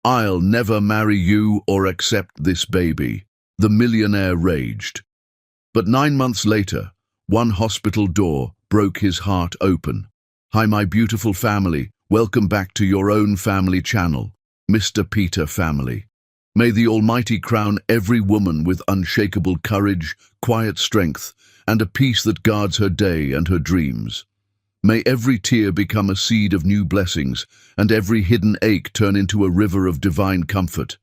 "I'll never marry you or accept this baby," the millionaire raged. But 9 months later, one hospital door broke his heart open. "Hi, my beautiful family. Welcome back to your own family channel, Mr. Peter Family. May the Almighty crown every woman with unshakable courage, quiet strength, and a peace that guards her day and her dreams. May every tear become a seed of new blessings, and every hidden ache turn into a river of divine comfort.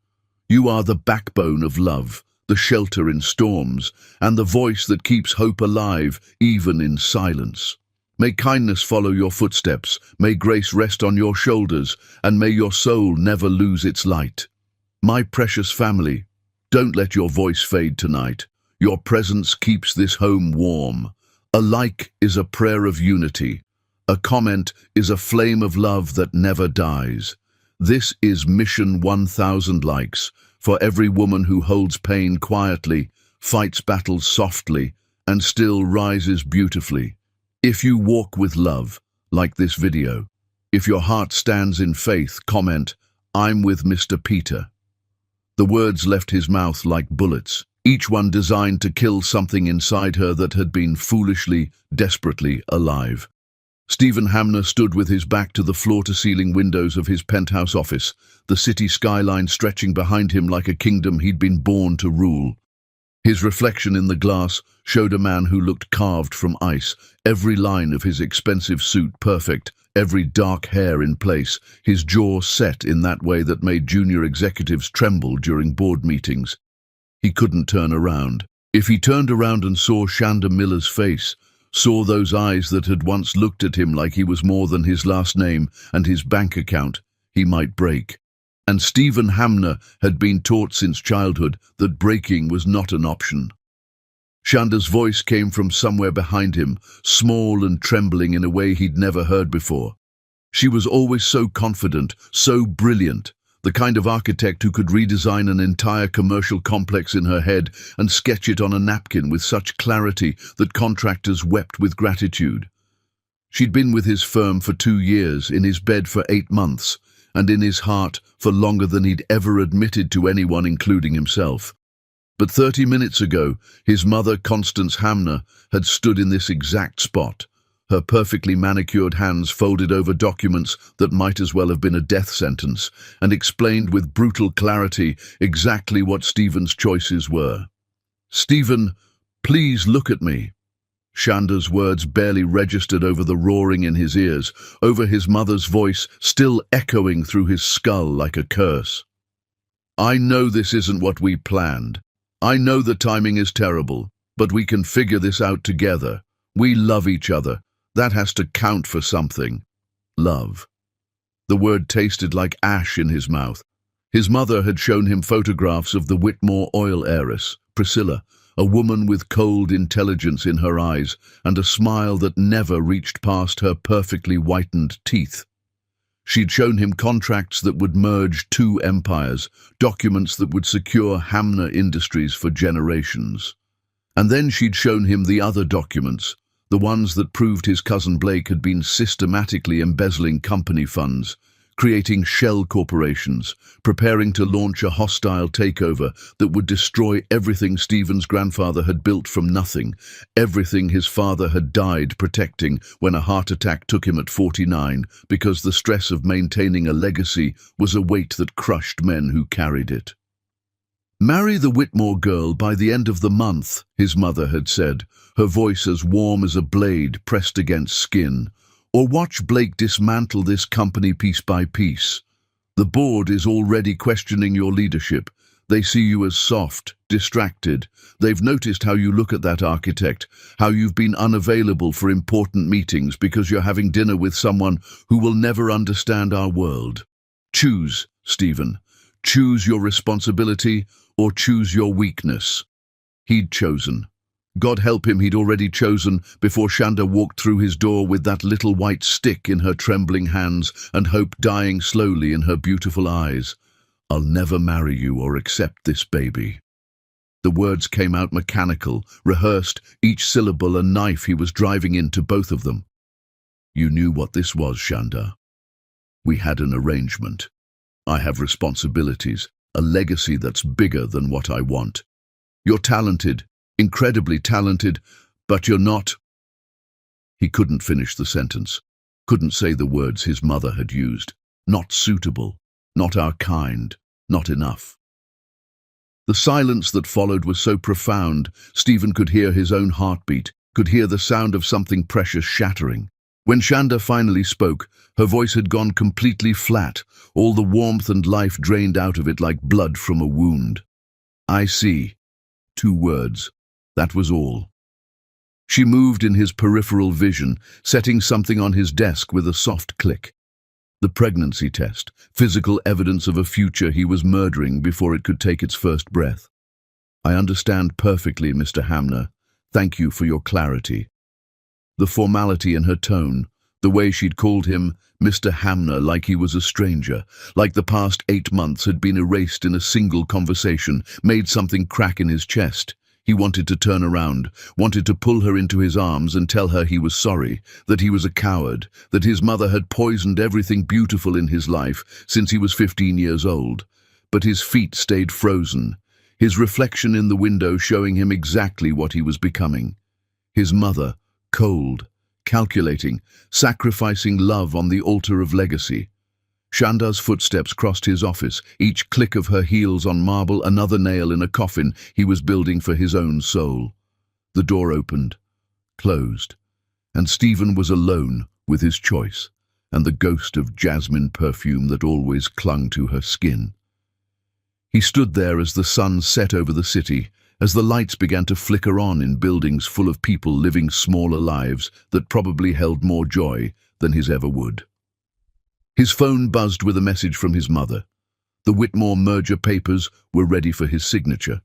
You are the backbone of love, the shelter in storms, and the voice that keeps hope alive, even in silence. May kindness follow your footsteps, may grace rest on your shoulders, and may your soul never lose its light. My precious family, don't let your voice fade tonight. Your presence keeps this home warm. A like is a prayer of unity. A comment is a flame of love that never dies. This is Mission 1000 likes for every woman who holds pain quietly, fights battles softly, and still rises beautifully. If you walk with love, like this video. If your heart stands in faith, comment, "I'm with Mr. Peter." The words left his mouth like bullets, each one designed to kill something inside her that had been foolishly, desperately alive. Stephen Hamner stood with his back to the floor-to-ceiling windows of his penthouse office, the city skyline stretching behind him like a kingdom he'd been born to rule. His reflection in the glass showed a man who looked carved from ice, every line of his expensive suit perfect, every dark hair in place, his jaw set in that way that made junior executives tremble during board meetings. He couldn't turn around. If he turned around and saw Shanda Miller's face, saw those eyes that had once looked at him like he was more than his last name and his bank account, he might break. And Stephen Hamner had been taught since childhood that breaking was not an option. Shanda's voice came from somewhere behind him, small and trembling in a way he'd never heard before. She was always so confident, so brilliant, the kind of architect who could redesign an entire commercial complex in her head and sketch it on a napkin with such clarity that contractors wept with gratitude. She'd been with his firm for 2 years, in his bed for 8 months, and in his heart for longer than he'd ever admitted to anyone, including himself. But 30 minutes ago, his mother, Constance Hamner, had stood in this exact spot, her perfectly manicured hands folded over documents that might as well have been a death sentence, and explained with brutal clarity exactly what Stephen's choices were. "Stephen, please look at me." Shanda's words barely registered over the roaring in his ears, over his mother's voice still echoing through his skull like a curse. "I know this isn't what we planned. I know the timing is terrible, but we can figure this out together. We love each other. That has to count for something. Love." The word tasted like ash in his mouth. His mother had shown him photographs of the Whitmore oil heiress, Priscilla, a woman with cold intelligence in her eyes and a smile that never reached past her perfectly whitened teeth. She'd shown him contracts that would merge 2 empires, documents that would secure Hamner Industries for generations. And then she'd shown him the other documents, the ones that proved his cousin Blake had been systematically embezzling company funds, creating shell corporations, preparing to launch a hostile takeover that would destroy everything Stephen's grandfather had built from nothing, everything his father had died protecting when a heart attack took him at 49, because the stress of maintaining a legacy was a weight that crushed men who carried it. "Marry the Whitmore girl by the end of the month," his mother had said, her voice as warm as a blade pressed against skin. "Or watch Blake dismantle this company piece by piece. The board is already questioning your leadership. They see you as soft, distracted. They've noticed how you look at that architect, how you've been unavailable for important meetings because you're having dinner with someone who will never understand our world. Choose, Stephen. Choose your responsibility or choose your weakness." He'd chosen. God help him, he'd already chosen before Shanda walked through his door with that little white stick in her trembling hands and hope dying slowly in her beautiful eyes. "I'll never marry you or accept this baby." The words came out mechanical, rehearsed, each syllable a knife he was driving into both of them. "You knew what this was, Shanda. We had an arrangement. I have responsibilities, a legacy that's bigger than what I want. You're talented, incredibly talented, but you're not. He couldn't finish the sentence, couldn't say the words his mother had used. Not suitable, not our kind, not enough. The silence that followed was so profound, Stephen could hear his own heartbeat, could hear the sound of something precious shattering. When Shanda finally spoke, her voice had gone completely flat, all the warmth and life drained out of it like blood from a wound. I see. 2 words. That was all. She moved in his peripheral vision, setting something on his desk with a soft click. The pregnancy test, physical evidence of a future he was murdering before it could take its first breath. I understand perfectly, Mr. Hamner. Thank you for your clarity. The formality in her tone, the way she'd called him Mr. Hamner like he was a stranger, like the past 8 months had been erased in a single conversation, made something crack in his chest. He wanted to turn around, wanted to pull her into his arms and tell her he was sorry, that he was a coward, that his mother had poisoned everything beautiful in his life since he was 15 years old. But his feet stayed frozen, his reflection in the window showing him exactly what he was becoming. His mother, cold, calculating, sacrificing love on the altar of legacy. Shanda's footsteps crossed his office, each click of her heels on marble, another nail in a coffin he was building for his own soul. The door opened, closed, and Stephen was alone with his choice and the ghost of jasmine perfume that always clung to her skin. He stood there as the sun set over the city, as the lights began to flicker on in buildings full of people living smaller lives that probably held more joy than his ever would. His phone buzzed with a message from his mother. The Whitmore merger papers were ready for his signature.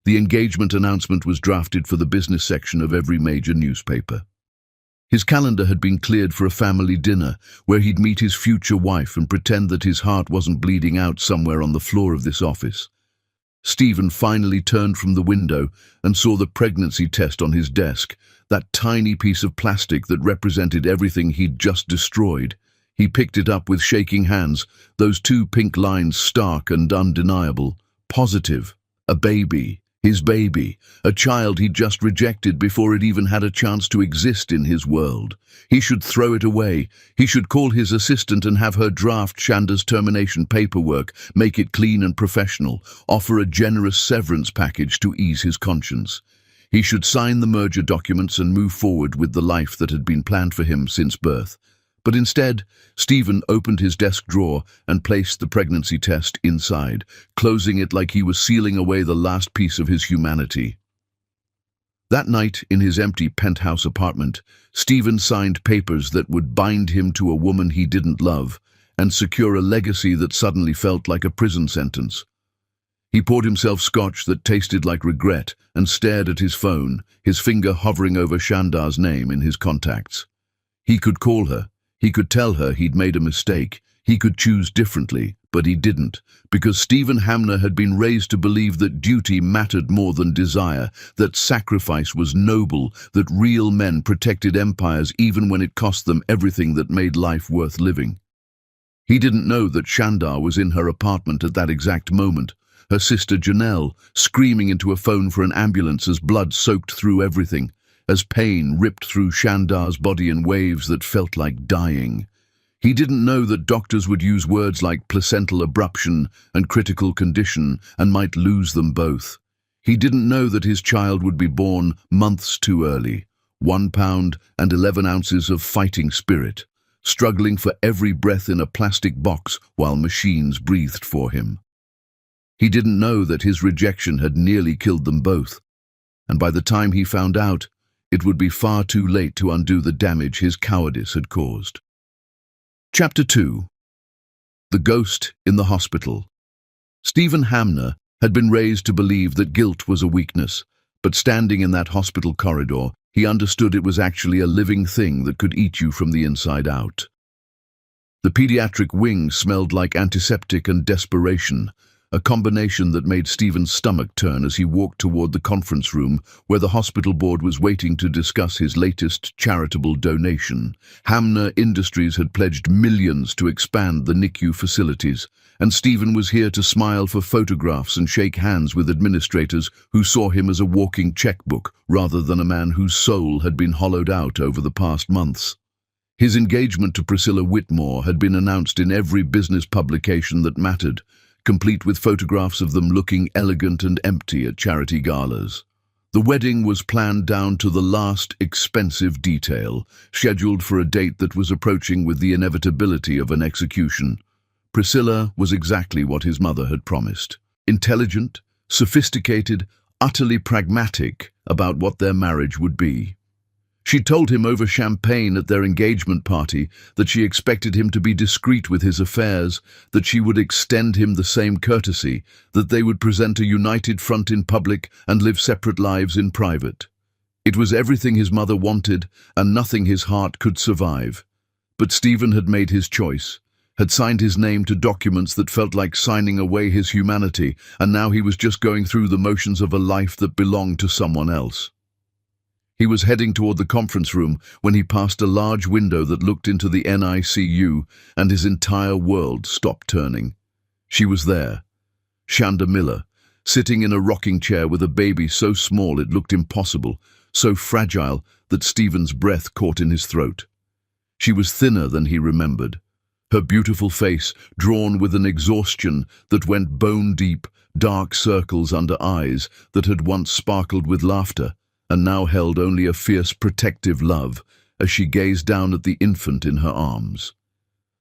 The engagement announcement was drafted for the business section of every major newspaper. His calendar had been cleared for a family dinner where he'd meet his future wife and pretend that his heart wasn't bleeding out somewhere on the floor of this office. Stephen finally turned from the window and saw the pregnancy test on his desk, that tiny piece of plastic that represented everything he'd just destroyed. He picked it up with shaking hands, those 2 pink lines stark and undeniable. Positive. A baby. His baby. A child he'd just rejected before it even had a chance to exist in his world. He should throw it away. He should call his assistant and have her draft Shanda's termination paperwork, make it clean and professional, offer a generous severance package to ease his conscience. He should sign the merger documents and move forward with the life that had been planned for him since birth. But instead, Stephen opened his desk drawer and placed the pregnancy test inside, closing it like he was sealing away the last piece of his humanity. That night, in his empty penthouse apartment, Stephen signed papers that would bind him to a woman he didn't love and secure a legacy that suddenly felt like a prison sentence. He poured himself scotch that tasted like regret and stared at his phone, his finger hovering over Shanda's name in his contacts. He could call her. He could tell her he'd made a mistake. He could choose differently, but he didn't, because Stephen Hamner had been raised to believe that duty mattered more than desire, that sacrifice was noble, that real men protected empires even when it cost them everything that made life worth living. He didn't know that Shanda was in her apartment at that exact moment, her sister Janelle, screaming into a phone for an ambulance as blood soaked through everything, as pain ripped through Shanda's body in waves that felt like dying. He didn't know that doctors would use words like placental abruption and critical condition and might lose them both. He didn't know that his child would be born months too early, 1 pound and 11 ounces of fighting spirit, struggling for every breath in a plastic box while machines breathed for him. He didn't know that his rejection had nearly killed them both, and by the time he found out, it would be far too late to undo the damage his cowardice had caused. Chapter 2. The Ghost in the Hospital. Stephen Hamner had been raised to believe that guilt was a weakness, but standing in that hospital corridor, he understood it was actually a living thing that could eat you from the inside out. The pediatric wing smelled like antiseptic and desperation, a combination that made Stephen's stomach turn as he walked toward the conference room where the hospital board was waiting to discuss his latest charitable donation. Hamner Industries had pledged millions to expand the NICU facilities, and Stephen was here to smile for photographs and shake hands with administrators who saw him as a walking checkbook rather than a man whose soul had been hollowed out over the past months. His engagement to Priscilla Whitmore had been announced in every business publication that mattered, complete with photographs of them looking elegant and empty at charity galas. The wedding was planned down to the last expensive detail, scheduled for a date that was approaching with the inevitability of an execution. Priscilla was exactly what his mother had promised. Intelligent, sophisticated, utterly pragmatic about what their marriage would be. She told him over champagne at their engagement party that she expected him to be discreet with his affairs, that she would extend him the same courtesy, that they would present a united front in public and live separate lives in private. It was everything his mother wanted and nothing his heart could survive. But Stephen had made his choice, had signed his name to documents that felt like signing away his humanity, and now he was just going through the motions of a life that belonged to someone else. He was heading toward the conference room when he passed a large window that looked into the NICU, and his entire world stopped turning. She was there, Shanda Miller, sitting in a rocking chair with a baby so small it looked impossible, so fragile that Stephen's breath caught in his throat. She was thinner than he remembered, her beautiful face drawn with an exhaustion that went bone-deep, dark circles under eyes that had once sparkled with laughter, and now held only a fierce protective love as she gazed down at the infant in her arms.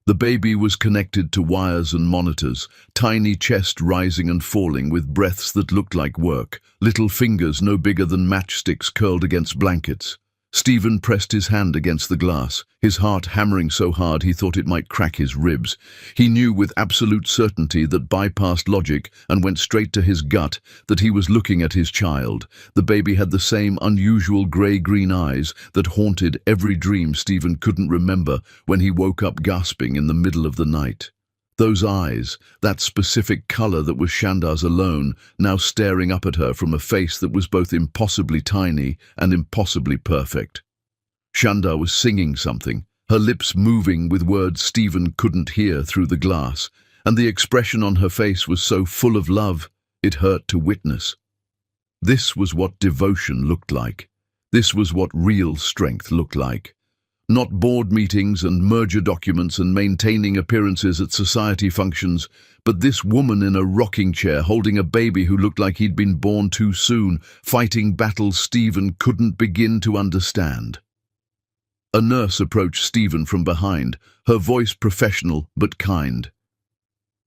The baby was connected to wires and monitors, tiny chest rising and falling with breaths that looked like work, little fingers no bigger than matchsticks curled against blankets. Stephen pressed his hand against the glass, his heart hammering so hard he thought it might crack his ribs. He knew with absolute certainty that bypassed logic and went straight to his gut that he was looking at his child. The baby had the same unusual grey-green eyes that haunted every dream Stephen couldn't remember when he woke up gasping in the middle of the night. Those eyes, that specific colour that was Shanda's alone, now staring up at her from a face that was both impossibly tiny and impossibly perfect. Shanda was singing something, her lips moving with words Stephen couldn't hear through the glass, and the expression on her face was so full of love, it hurt to witness. This was what devotion looked like. This was what real strength looked like. Not board meetings and merger documents and maintaining appearances at society functions, but this woman in a rocking chair holding a baby who looked like he'd been born too soon, fighting battles Stephen couldn't begin to understand. A nurse approached Stephen from behind, her voice professional but kind.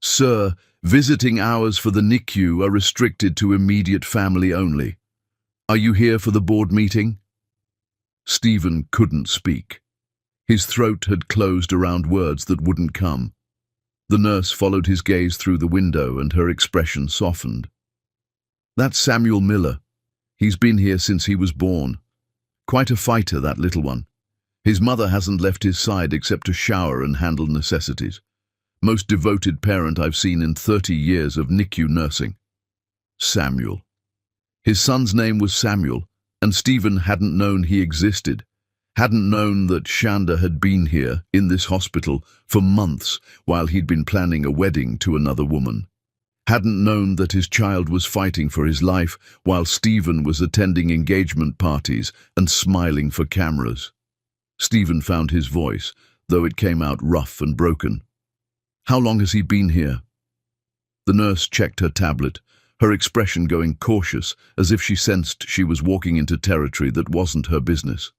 "Sir, visiting hours for the NICU are restricted to immediate family only. Are you here for the board meeting?" Stephen couldn't speak. His throat had closed around words that wouldn't come. The nurse followed his gaze through the window and her expression softened. "That's Samuel Miller. He's been here since he was born. Quite a fighter, that little one. His mother hasn't left his side except to shower and handle necessities. Most devoted parent I've seen in 30 years of NICU nursing." Samuel. His son's name was Samuel, and Stephen hadn't known he existed. Hadn't known that Shanda had been here, in this hospital, for months while he'd been planning a wedding to another woman. Hadn't known that his child was fighting for his life while Stephen was attending engagement parties and smiling for cameras. Stephen found his voice, though it came out rough and broken. "How long has he been here?" The nurse checked her tablet, her expression going cautious, as if she sensed she was walking into territory that wasn't her business.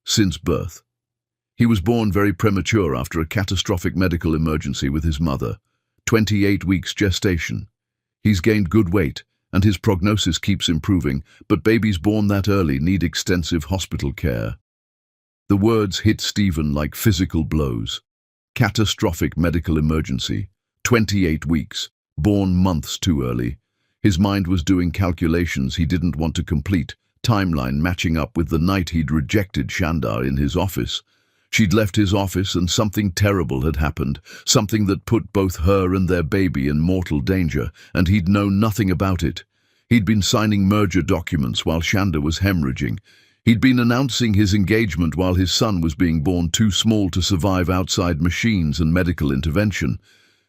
"Since birth. He was born very premature after a catastrophic medical emergency with his mother. 28 weeks gestation. He's gained good weight, and his prognosis keeps improving, but babies born that early need extensive hospital care." The words hit Stephen like physical blows. Catastrophic medical emergency. 28 weeks. Born months too early. His mind was doing calculations he didn't want to complete, timeline matching up with the night he'd rejected Shanda in his office. She'd left his office and something terrible had happened, something that put both her and their baby in mortal danger, and he'd known nothing about it. He'd been signing merger documents while Shanda was hemorrhaging. He'd been announcing his engagement while his son was being born too small to survive outside machines and medical intervention.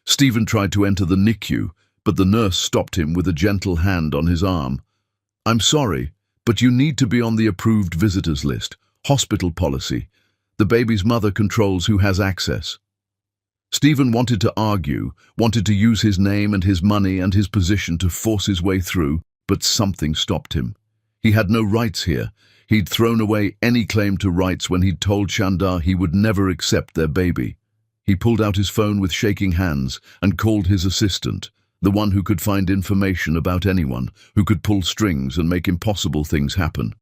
Stephen tried to enter the NICU, but the nurse stopped him with a gentle hand on his arm. "I'm sorry, but you need to be on the approved visitors list. Hospital policy. The baby's mother controls who has access." Stephen wanted to argue, wanted to use his name and his money and his position to force his way through, but something stopped him. He had no rights here. He'd thrown away any claim to rights when he'd told Shanda he would never accept their baby. He pulled out his phone with shaking hands and called his assistant, the one who could find information about anyone, who could pull strings and make impossible things happen.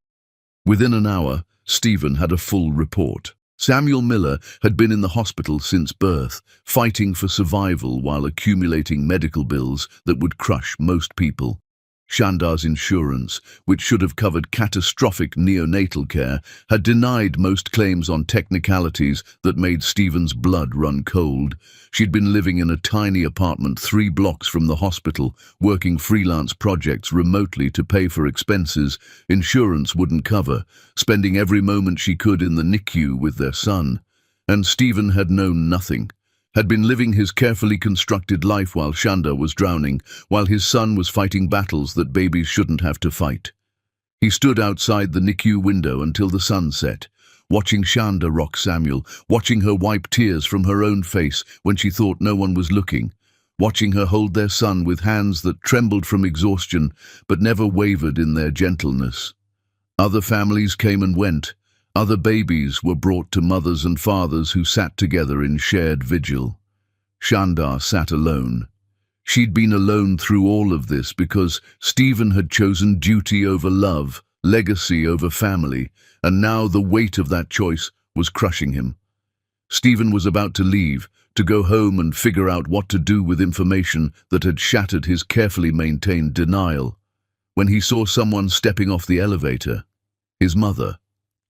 Within an hour, Stephen had a full report. Samuel Miller had been in the hospital since birth, fighting for survival while accumulating medical bills that would crush most people. Shanda's insurance, which should have covered catastrophic neonatal care, had denied most claims on technicalities that made Stephen's blood run cold. She'd been living in a tiny apartment 3 blocks from the hospital, working freelance projects remotely to pay for expenses insurance wouldn't cover, spending every moment she could in the NICU with their son. And Stephen had known nothing. Had been living his carefully constructed life while Shanda was drowning, while his son was fighting battles that babies shouldn't have to fight. He stood outside the NICU window until the sun set, watching Shanda rock Samuel, watching her wipe tears from her own face when she thought no one was looking, watching her hold their son with hands that trembled from exhaustion but never wavered in their gentleness. Other families came and went. Other babies were brought to mothers and fathers who sat together in shared vigil. Shanda sat alone. She'd been alone through all of this because Stephen had chosen duty over love, legacy over family, and now the weight of that choice was crushing him. Stephen was about to leave, to go home and figure out what to do with information that had shattered his carefully maintained denial, when he saw someone stepping off the elevator. His mother.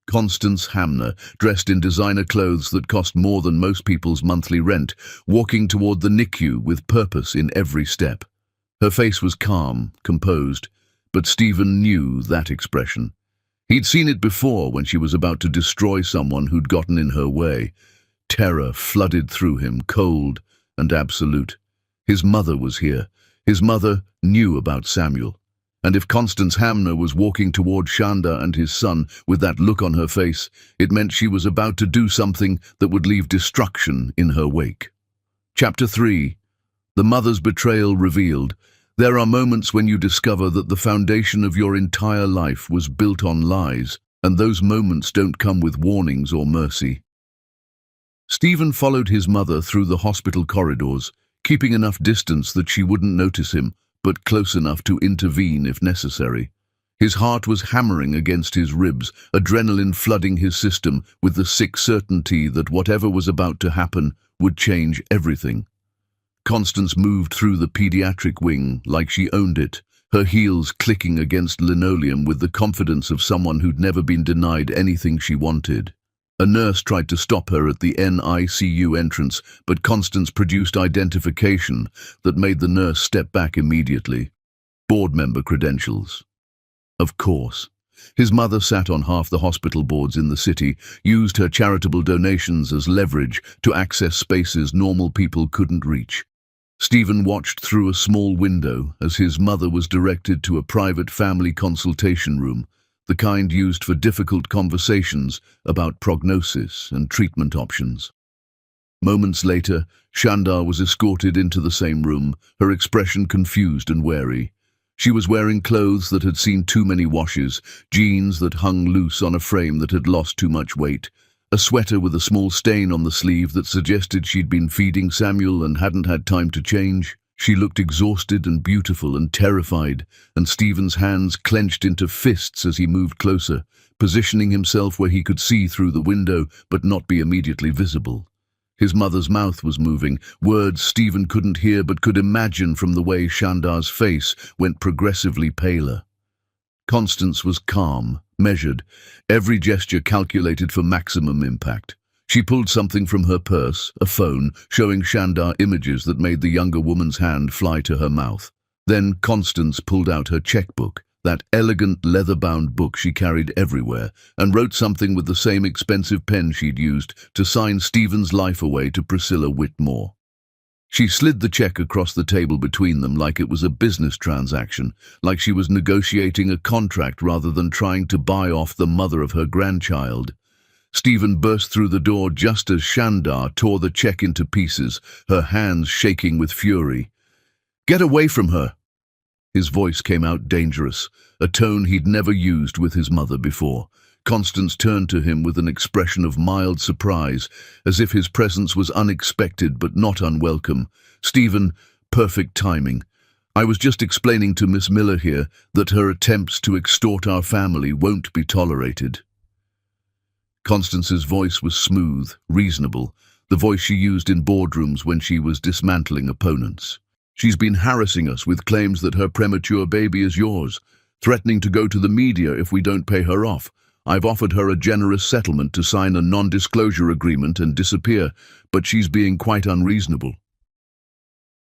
Constance Hamner, dressed in designer clothes that cost more than most people's monthly rent, walking toward the NICU with purpose in every step. Her face was calm, composed, but Stephen knew that expression. He'd seen it before when she was about to destroy someone who'd gotten in her way. Terror flooded through him, cold and absolute. His mother was here. His mother knew about Samuel. And if Constance Hamner was walking toward Shanda and his son with that look on her face, it meant she was about to do something that would leave destruction in her wake. Chapter 3. The Mother's Betrayal Revealed. There are moments when you discover that the foundation of your entire life was built on lies, and those moments don't come with warnings or mercy. Stephen followed his mother through the hospital corridors, keeping enough distance that she wouldn't notice him, but close enough to intervene if necessary. His heart was hammering against his ribs, adrenaline flooding his system with the sick certainty that whatever was about to happen would change everything. Constance moved through the pediatric wing like she owned it, her heels clicking against linoleum with the confidence of someone who'd never been denied anything she wanted. A nurse tried to stop her at the NICU entrance, but Constance produced identification that made the nurse step back immediately. Board member credentials. Of course. His mother sat on half the hospital boards in the city, used her charitable donations as leverage to access spaces normal people couldn't reach. Stephen watched through a small window as his mother was directed to a private family consultation room, the kind used for difficult conversations about prognosis and treatment options. Moments later, Shanda was escorted into the same room, her expression confused and wary. She was wearing clothes that had seen too many washes, jeans that hung loose on a frame that had lost too much weight, a sweater with a small stain on the sleeve that suggested she'd been feeding Samuel and hadn't had time to change. She looked exhausted and beautiful and terrified, and Stephen's hands clenched into fists as he moved closer, positioning himself where he could see through the window but not be immediately visible. His mother's mouth was moving, words Stephen couldn't hear but could imagine from the way Shanda's face went progressively paler. Constance was calm, measured, every gesture calculated for maximum impact. She pulled something from her purse, a phone, showing Shandar images that made the younger woman's hand fly to her mouth. Then Constance pulled out her checkbook, that elegant leather-bound book she carried everywhere, and wrote something with the same expensive pen she'd used to sign Stephen's life away to Priscilla Whitmore. She slid the check across the table between them like it was a business transaction, like she was negotiating a contract rather than trying to buy off the mother of her grandchild. Stephen burst through the door just as Shandar tore the check into pieces, her hands shaking with fury. "Get away from her!" His voice came out dangerous, a tone he'd never used with his mother before. Constance turned to him with an expression of mild surprise, as if his presence was unexpected but not unwelcome. "Stephen, perfect timing. I was just explaining to Miss Miller here that her attempts to extort our family won't be tolerated." Constance's voice was smooth, reasonable, the voice she used in boardrooms when she was dismantling opponents. "She's been harassing us with claims that her premature baby is yours, threatening to go to the media if we don't pay her off. I've offered her a generous settlement to sign a non-disclosure agreement and disappear, but she's being quite unreasonable."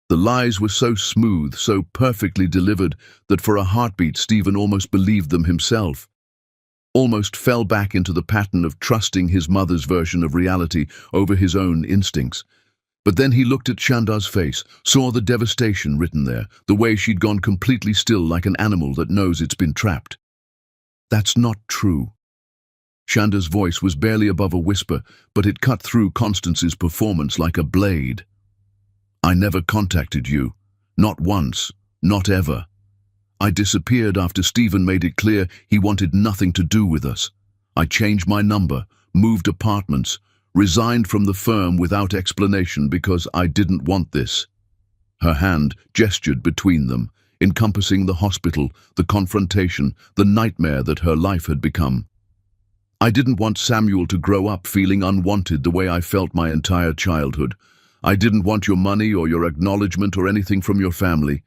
The lies were so smooth, so perfectly delivered, that for a heartbeat Stephen almost believed them himself. Almost fell back into the pattern of trusting his mother's version of reality over his own instincts. But then he looked at Shandar's face, saw the devastation written there, the way she'd gone completely still like an animal that knows it's been trapped. "That's not true." Shandar's voice was barely above a whisper, but it cut through Constance's performance like a blade. "I never contacted you. Not once. Not ever. I disappeared after Stephen made it clear he wanted nothing to do with us. I changed my number, moved apartments, resigned from the firm without explanation because I didn't want this." Her hand gestured between them, encompassing the hospital, the confrontation, the nightmare that her life had become. "I didn't want Samuel to grow up feeling unwanted the way I felt my entire childhood. I didn't want your money or your acknowledgement or anything from your family."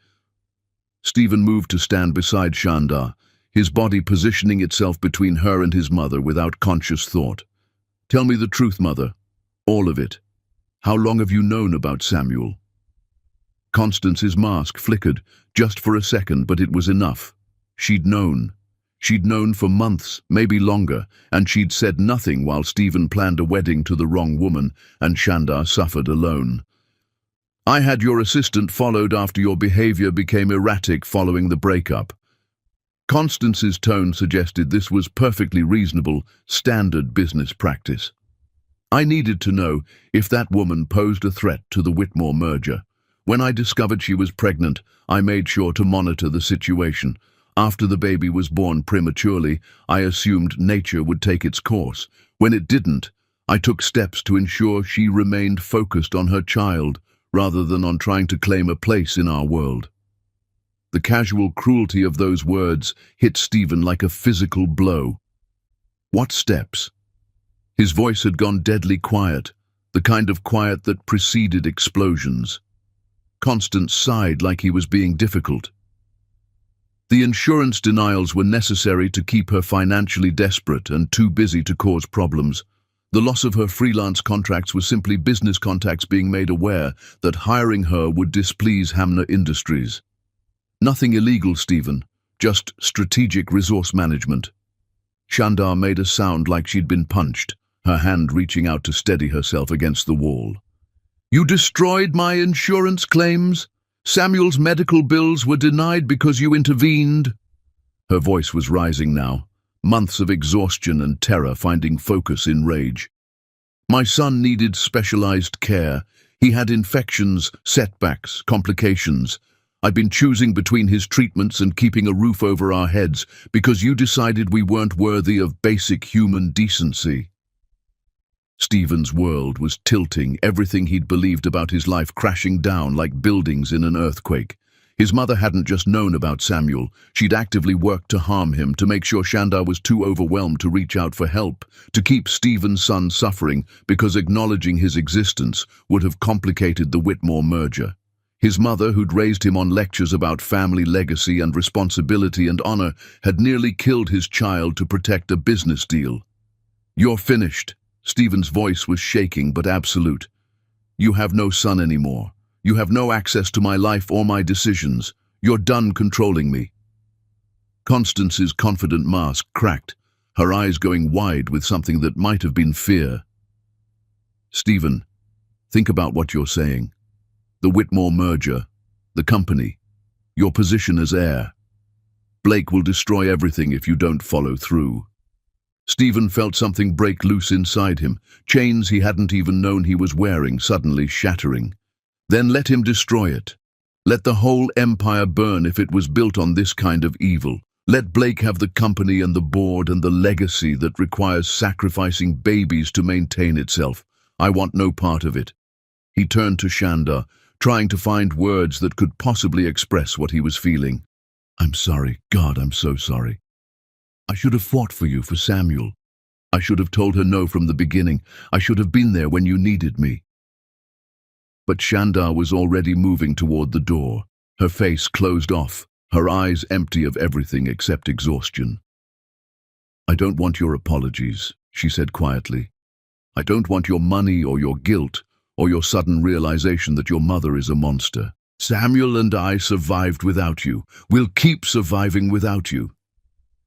Stephen moved to stand beside Shandar, his body positioning itself between her and his mother without conscious thought. "Tell me the truth, Mother. All of it. How long have you known about Samuel?" Constance's mask flickered, just for a second, but it was enough. She'd known. She'd known for months, maybe longer, and she'd said nothing while Stephen planned a wedding to the wrong woman, and Shandar suffered alone. "I had your assistant followed after your behavior became erratic following the breakup." Constance's tone suggested this was perfectly reasonable, standard business practice. "I needed to know if that woman posed a threat to the Whitmore merger. When I discovered she was pregnant, I made sure to monitor the situation. After the baby was born prematurely, I assumed nature would take its course. When it didn't, I took steps to ensure she remained focused on her child, rather than on trying to claim a place in our world." The casual cruelty of those words hit Stephen like a physical blow. "What steps?" His voice had gone deadly quiet, the kind of quiet that preceded explosions. Constance sighed like he was being difficult. The insurance denials were necessary to keep her financially desperate and too busy to cause problems. The loss of her freelance contracts was simply business contacts being made aware that hiring her would displease Hamner Industries. "Nothing illegal, Stephen, just strategic resource management." Shandar made a sound like she'd been punched, her hand reaching out to steady herself against the wall. "You destroyed my insurance claims? Samuel's medical bills were denied because you intervened?" Her voice was rising now, months of exhaustion and terror finding focus in rage. "My son needed specialized care. He had infections, setbacks, complications. I've been choosing between his treatments and keeping a roof over our heads because you decided we weren't worthy of basic human decency." Stephen's world was tilting, everything he'd believed about his life crashing down like buildings in an earthquake. His mother hadn't just known about Samuel, she'd actively worked to harm him, to make sure Shandar was too overwhelmed to reach out for help, to keep Stephen's son suffering because acknowledging his existence would have complicated the Whitmore merger. His mother, who'd raised him on lectures about family legacy and responsibility and honor, had nearly killed his child to protect a business deal. "You're finished," Stephen's voice was shaking but absolute. "You have no son anymore. You have no access to my life or my decisions. You're done controlling me." Constance's confident mask cracked, her eyes going wide with something that might have been fear. "Stephen, think about what you're saying. The Whitmore merger, the company, your position as heir. Blake will destroy everything if you don't follow through." Stephen felt something break loose inside him, chains he hadn't even known he was wearing suddenly shattering. Then let him destroy it. Let the whole empire burn if it was built on this kind of evil. Let Blake have the company and the board and the legacy that requires sacrificing babies to maintain itself. I want no part of it. He turned to Shandar, trying to find words that could possibly express what he was feeling. "I'm sorry. God, I'm so sorry. I should have fought for you, for Samuel. I should have told her no from the beginning. I should have been there when you needed me." But Shandar was already moving toward the door, her face closed off, her eyes empty of everything except exhaustion. "I don't want your apologies," she said quietly. "I don't want your money or your guilt or your sudden realization that your mother is a monster. Samuel and I survived without you. We'll keep surviving without you."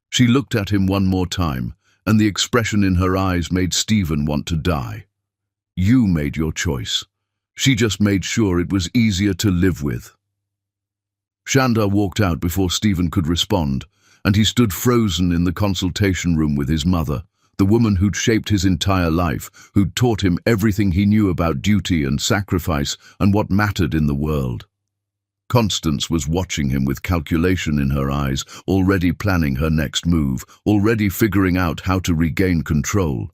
She looked at him one more time, and the expression in her eyes made Stephen want to die. "You made your choice. She just made sure it was easier to live with." Shandar walked out before Stephen could respond, and he stood frozen in the consultation room with his mother, the woman who'd shaped his entire life, who'd taught him everything he knew about duty and sacrifice and what mattered in the world. Constance was watching him with calculation in her eyes, already planning her next move, already figuring out how to regain control.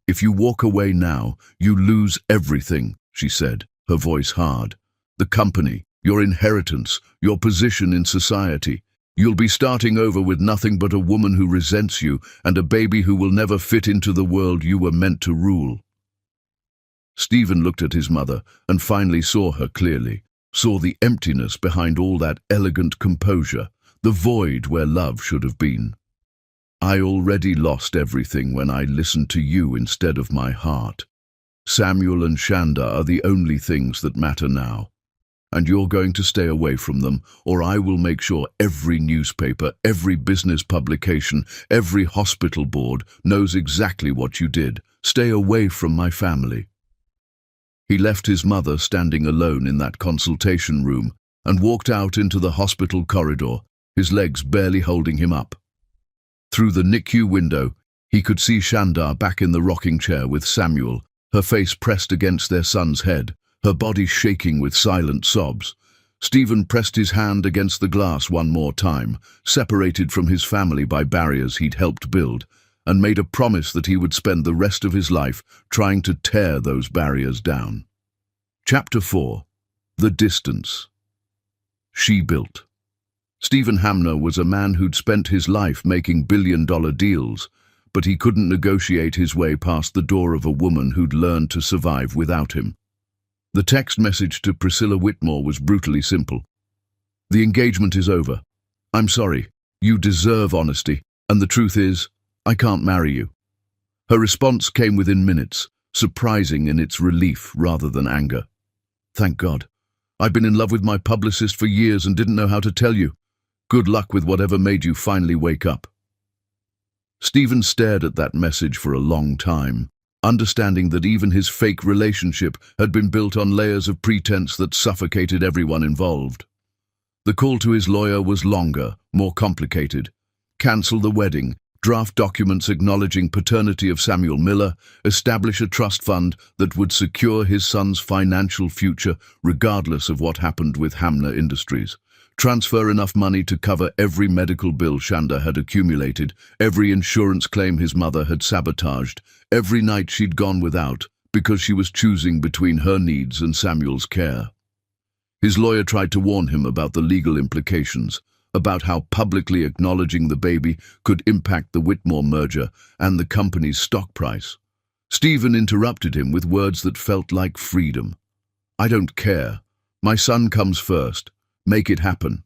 "If you walk away now, you lose everything," she said, her voice hard. "The company, your inheritance, your position in society. You'll be starting over with nothing but a woman who resents you and a baby who will never fit into the world you were meant to rule." Stephen looked at his mother and finally saw her clearly. Saw the emptiness behind all that elegant composure, the void where love should have been. "I already lost everything when I listened to you instead of my heart. Samuel and Shandar are the only things that matter now. And you're going to stay away from them, or I will make sure every newspaper, every business publication, every hospital board knows exactly what you did. Stay away from my family." He left his mother standing alone in that consultation room and walked out into the hospital corridor, his legs barely holding him up. Through the NICU window, he could see Shandar back in the rocking chair with Samuel, her face pressed against their son's head, her body shaking with silent sobs. Stephen pressed his hand against the glass one more time, separated from his family by barriers he'd helped build, and made a promise that he would spend the rest of his life trying to tear those barriers down. Chapter 4. The Distance. She built. Stephen Hamner was a man who'd spent his life making billion-dollar deals, but he couldn't negotiate his way past the door of a woman who'd learned to survive without him. The text message to Priscilla Whitmore was brutally simple. "The engagement is over. I'm sorry. You deserve honesty, and the truth is, I can't marry you." Her response came within minutes, surprising in its relief rather than anger. "Thank God. I've been in love with my publicist for years and didn't know how to tell you. Good luck with whatever made you finally wake up." Stephen stared at that message for a long time, understanding that even his fake relationship had been built on layers of pretense that suffocated everyone involved. The call to his lawyer was longer, more complicated. Cancel the wedding, draft documents acknowledging paternity of Samuel Miller, establish a trust fund that would secure his son's financial future regardless of what happened with Hamner Industries, transfer enough money to cover every medical bill Shandar had accumulated, every insurance claim his mother had sabotaged, every night she'd gone without because she was choosing between her needs and Samuel's care. His lawyer tried to warn him about the legal implications, about how publicly acknowledging the baby could impact the Whitmore merger and the company's stock price. Stephen interrupted him with words that felt like freedom. "I don't care. My son comes first. Make it happen."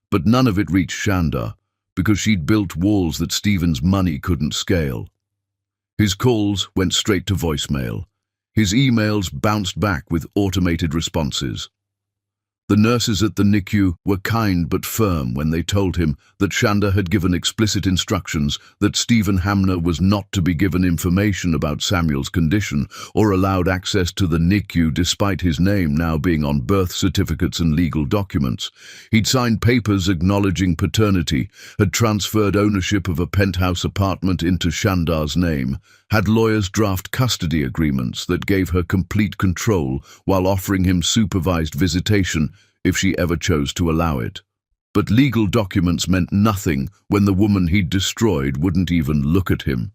But none of it reached Shandar, because she'd built walls that Stephen's money couldn't scale. His calls went straight to voicemail. His emails bounced back with automated responses. The nurses at the NICU were kind but firm when they told him that Shanda had given explicit instructions that Stephen Hamner was not to be given information about Samuel's condition or allowed access to the NICU despite his name now being on birth certificates and legal documents. He'd signed papers acknowledging paternity, had transferred ownership of a penthouse apartment into Shanda's name, had lawyers draft custody agreements that gave her complete control while offering him supervised visitation if she ever chose to allow it. But legal documents meant nothing when the woman he'd destroyed wouldn't even look at him.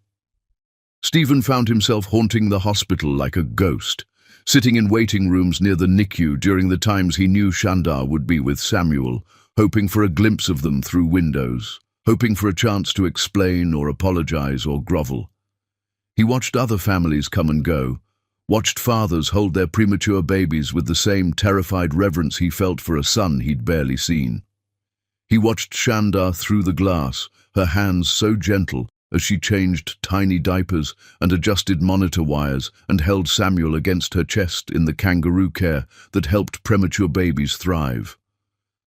Stephen found himself haunting the hospital like a ghost, sitting in waiting rooms near the NICU during the times he knew Shanda would be with Samuel, hoping for a glimpse of them through windows, hoping for a chance to explain or apologize or grovel. He watched other families come and go, watched fathers hold their premature babies with the same terrified reverence he felt for a son he'd barely seen. He watched Shanda through the glass, her hands so gentle as she changed tiny diapers and adjusted monitor wires and held Samuel against her chest in the kangaroo care that helped premature babies thrive.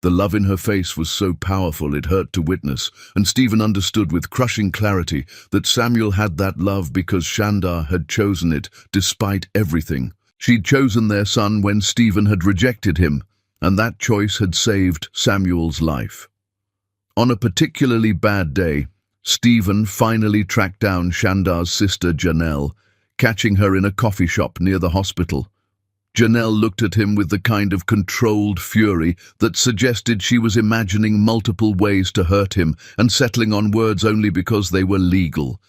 The love in her face was so powerful it hurt to witness, and Stephen understood with crushing clarity that Samuel had that love because Shanda had chosen it despite everything. She'd chosen their son when Stephen had rejected him, and that choice had saved Samuel's life. On a particularly bad day, Stephen finally tracked down Shanda's sister Janelle, catching her in a coffee shop near the hospital. Janelle looked at him with the kind of controlled fury that suggested she was imagining multiple ways to hurt him and settling on words only because they were legal.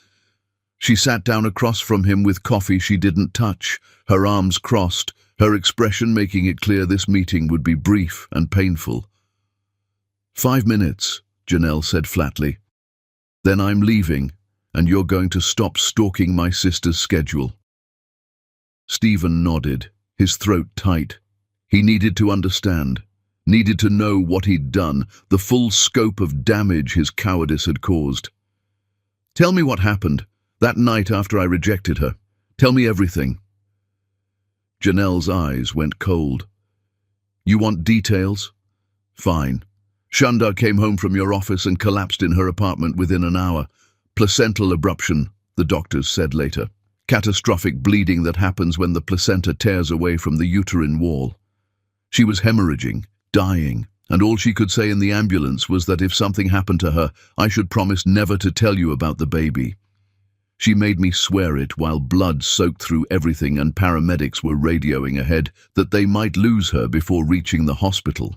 She sat down across from him with coffee she didn't touch, her arms crossed, her expression making it clear this meeting would be brief and painful. 5 minutes, Janelle said flatly. Then I'm leaving, and you're going to stop stalking my sister's schedule. Stephen nodded, his throat tight. He needed to understand, needed to know what he'd done, the full scope of damage his cowardice had caused. Tell me what happened, that night after I rejected her. Tell me everything. Janelle's eyes went cold. You want details? Fine. Shanda came home from your office and collapsed in her apartment within an hour. Placental abruption, the doctors said later. Catastrophic bleeding that happens when the placenta tears away from the uterine wall. She was hemorrhaging, dying, and all she could say in the ambulance was that if something happened to her, I should promise never to tell you about the baby. She made me swear it while blood soaked through everything and paramedics were radioing ahead that they might lose her before reaching the hospital.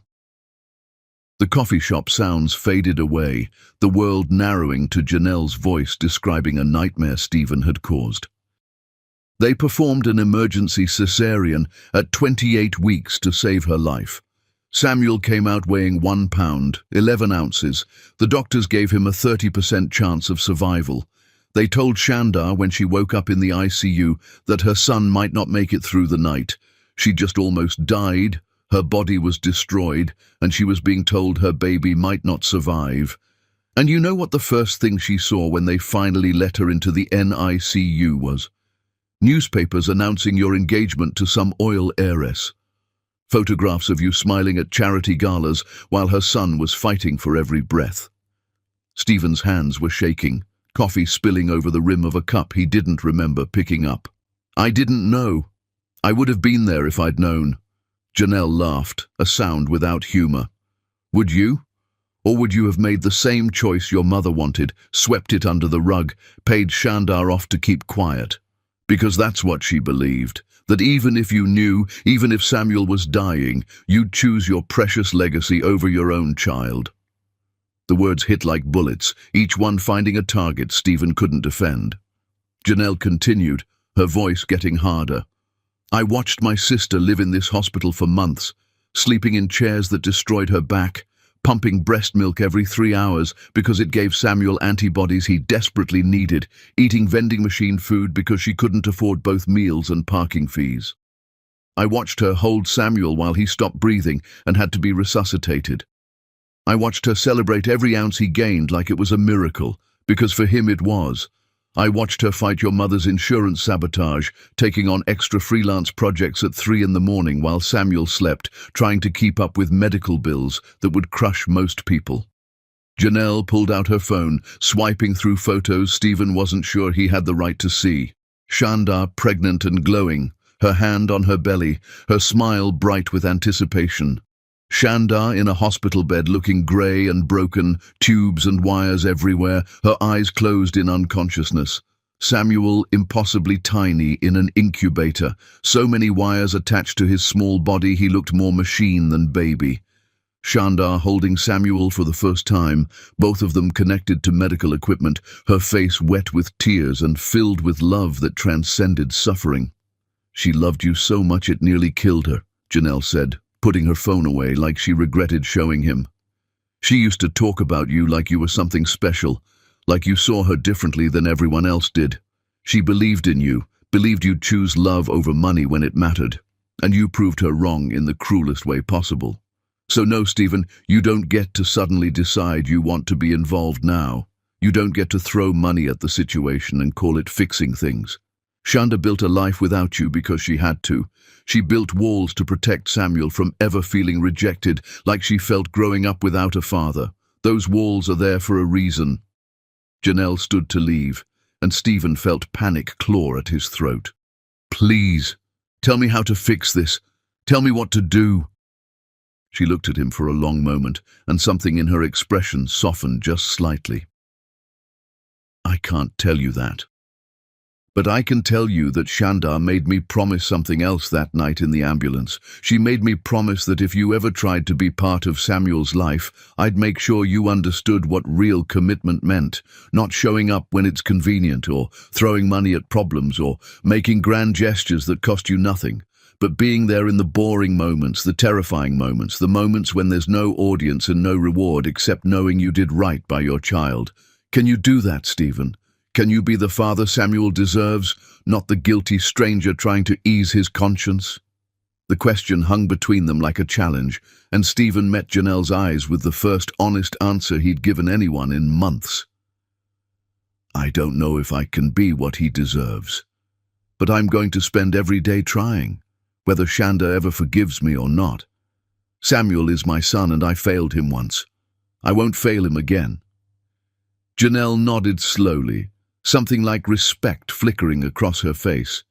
The coffee shop sounds faded away, the world narrowing to Janelle's voice describing a nightmare Stephen had caused. They performed an emergency cesarean at 28 weeks to save her life. Samuel came out weighing 1 pound, 11 ounces. The doctors gave him a 30% chance of survival. They told Shanda when she woke up in the ICU that her son might not make it through the night. She just almost died, her body was destroyed, and she was being told her baby might not survive. And you know what the first thing she saw when they finally let her into the NICU was? Newspapers announcing your engagement to some oil heiress. Photographs of you smiling at charity galas while her son was fighting for every breath. Stephen's hands were shaking, coffee spilling over the rim of a cup he didn't remember picking up. I didn't know. I would have been there if I'd known. Janelle laughed, a sound without humor. Would you? Or would you have made the same choice your mother wanted, swept it under the rug, paid Shanda off to keep quiet? Because that's what she believed, that even if you knew, even if Samuel was dying, you'd choose your precious legacy over your own child. The words hit like bullets, each one finding a target Stephen couldn't defend. Janelle continued, her voice getting harder. I watched my sister live in this hospital for months, sleeping in chairs that destroyed her back, pumping breast milk every 3 hours because it gave Samuel antibodies he desperately needed, eating vending machine food because she couldn't afford both meals and parking fees. I watched her hold Samuel while he stopped breathing and had to be resuscitated. I watched her celebrate every ounce he gained like it was a miracle, because for him it was. I watched her fight your mother's insurance sabotage, taking on extra freelance projects at 3 in the morning while Samuel slept, trying to keep up with medical bills that would crush most people. Janelle pulled out her phone, swiping through photos Stephen wasn't sure he had the right to see. Shanda, pregnant and glowing, her hand on her belly, her smile bright with anticipation. Shanda in a hospital bed looking grey and broken, tubes and wires everywhere, her eyes closed in unconsciousness. Samuel impossibly tiny in an incubator, so many wires attached to his small body he looked more machine than baby. Shanda holding Samuel for the first time, both of them connected to medical equipment, her face wet with tears and filled with love that transcended suffering. "She loved you so much it nearly killed her," Janelle said, putting her phone away like she regretted showing him. "She used to talk about you like you were something special, like you saw her differently than everyone else did. She believed in you, believed you'd choose love over money when it mattered, and you proved her wrong in the cruelest way possible. So no, Stephen, you don't get to suddenly decide you want to be involved now. You don't get to throw money at the situation and call it fixing things. Shanda built a life without you because she had to. She built walls to protect Samuel from ever feeling rejected like she felt growing up without a father. Those walls are there for a reason." Janelle stood to leave, and Stephen felt panic claw at his throat. "Please, tell me how to fix this. Tell me what to do." She looked at him for a long moment, and something in her expression softened just slightly. "I can't tell you that. But I can tell you that Shanda made me promise something else that night in the ambulance. She made me promise that if you ever tried to be part of Samuel's life, I'd make sure you understood what real commitment meant, not showing up when it's convenient or throwing money at problems or making grand gestures that cost you nothing, but being there in the boring moments, the terrifying moments, the moments when there's no audience and no reward except knowing you did right by your child. Can you do that, Stephen? Can you be the father Samuel deserves, not the guilty stranger trying to ease his conscience?" The question hung between them like a challenge, and Stephen met Janelle's eyes with the first honest answer he'd given anyone in months. "I don't know if I can be what he deserves, but I'm going to spend every day trying, whether Shanda ever forgives me or not. Samuel is my son and I failed him once. I won't fail him again." Janelle nodded slowly, something like respect flickering across her face.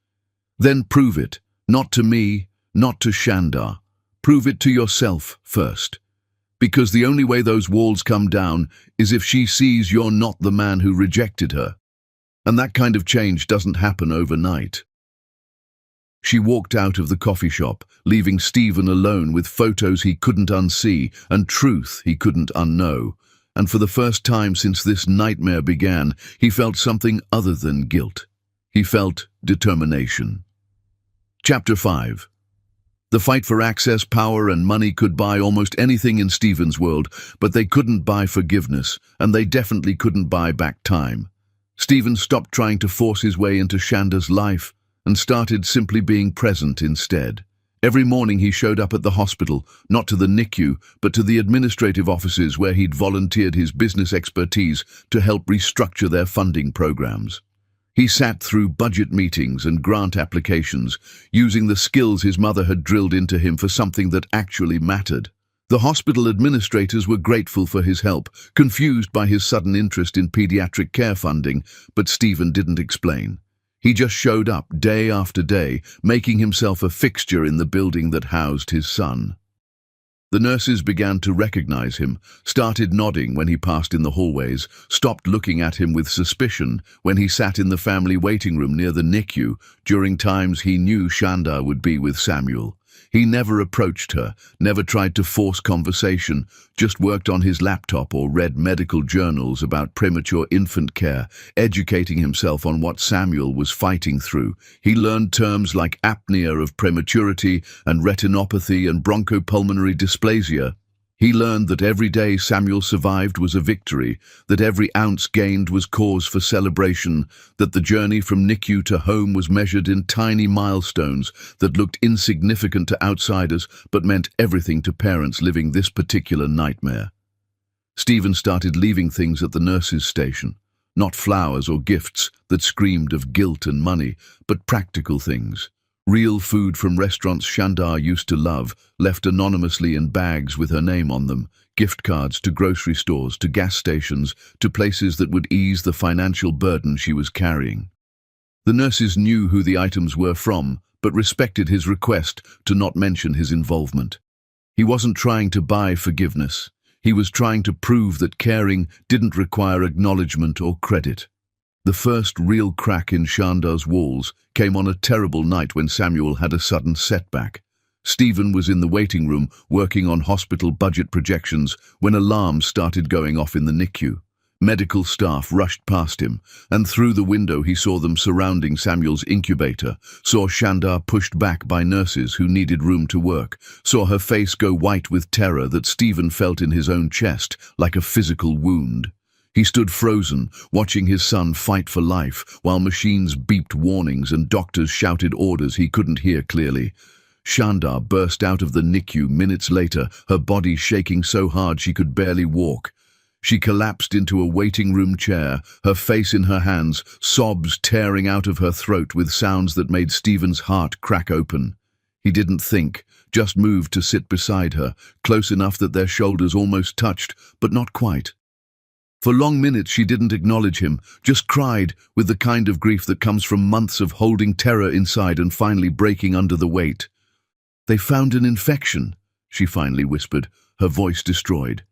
"Then prove it, not to me, not to Shanda. Prove it to yourself first. Because the only way those walls come down is if she sees you're not the man who rejected her. And that kind of change doesn't happen overnight." She walked out of the coffee shop, leaving Stephen alone with photos he couldn't unsee and truth he couldn't unknow. And for the first time since this nightmare began, he felt something other than guilt. He felt determination. Chapter 5. The fight for access, power, and money could buy almost anything in Stephen's world, but they couldn't buy forgiveness, and they definitely couldn't buy back time. Stephen stopped trying to force his way into Shanda's life and started simply being present instead. Every morning he showed up at the hospital, not to the NICU, but to the administrative offices where he'd volunteered his business expertise to help restructure their funding programs. He sat through budget meetings and grant applications, using the skills his mother had drilled into him for something that actually mattered. The hospital administrators were grateful for his help, confused by his sudden interest in pediatric care funding, but Stephen didn't explain. He just showed up day after day, making himself a fixture in the building that housed his son. The nurses began to recognize him, started nodding when he passed in the hallways, stopped looking at him with suspicion when he sat in the family waiting room near the NICU during times he knew Shanda would be with Samuel. He never approached her, never tried to force conversation, just worked on his laptop or read medical journals about premature infant care, educating himself on what Samuel was fighting through. He learned terms like apnea of prematurity and retinopathy and bronchopulmonary dysplasia. He learned that every day Samuel survived was a victory, that every ounce gained was cause for celebration, that the journey from NICU to home was measured in tiny milestones that looked insignificant to outsiders but meant everything to parents living this particular nightmare. Stephen started leaving things at the nurse's station. not flowers or gifts that screamed of guilt and money, but practical things. Real food from restaurants Shandar used to love, left anonymously in bags with her name on them, gift cards to grocery stores, to gas stations, to places that would ease the financial burden she was carrying. The nurses knew who the items were from, but respected his request to not mention his involvement. He wasn't trying to buy forgiveness. He was trying to prove that caring didn't require acknowledgement or credit. The first real crack in Shandar's walls came on a terrible night when Samuel had a sudden setback. Stephen was in the waiting room working on hospital budget projections when alarms started going off in the NICU. Medical staff rushed past him, and through the window he saw them surrounding Samuel's incubator, saw Shandar pushed back by nurses who needed room to work, saw her face go white with terror that Stephen felt in his own chest, like a physical wound. He stood frozen, watching his son fight for life, while machines beeped warnings and doctors shouted orders he couldn't hear clearly. Shandar burst out of the NICU minutes later, her body shaking so hard she could barely walk. She collapsed into a waiting room chair, her face in her hands, sobs tearing out of her throat with sounds that made Stephen's heart crack open. He didn't think, just moved to sit beside her, close enough that their shoulders almost touched, but not quite. For long minutes she didn't acknowledge him, just cried with the kind of grief that comes from months of holding terror inside and finally breaking under the weight. "They found an infection," she finally whispered, her voice destroyed.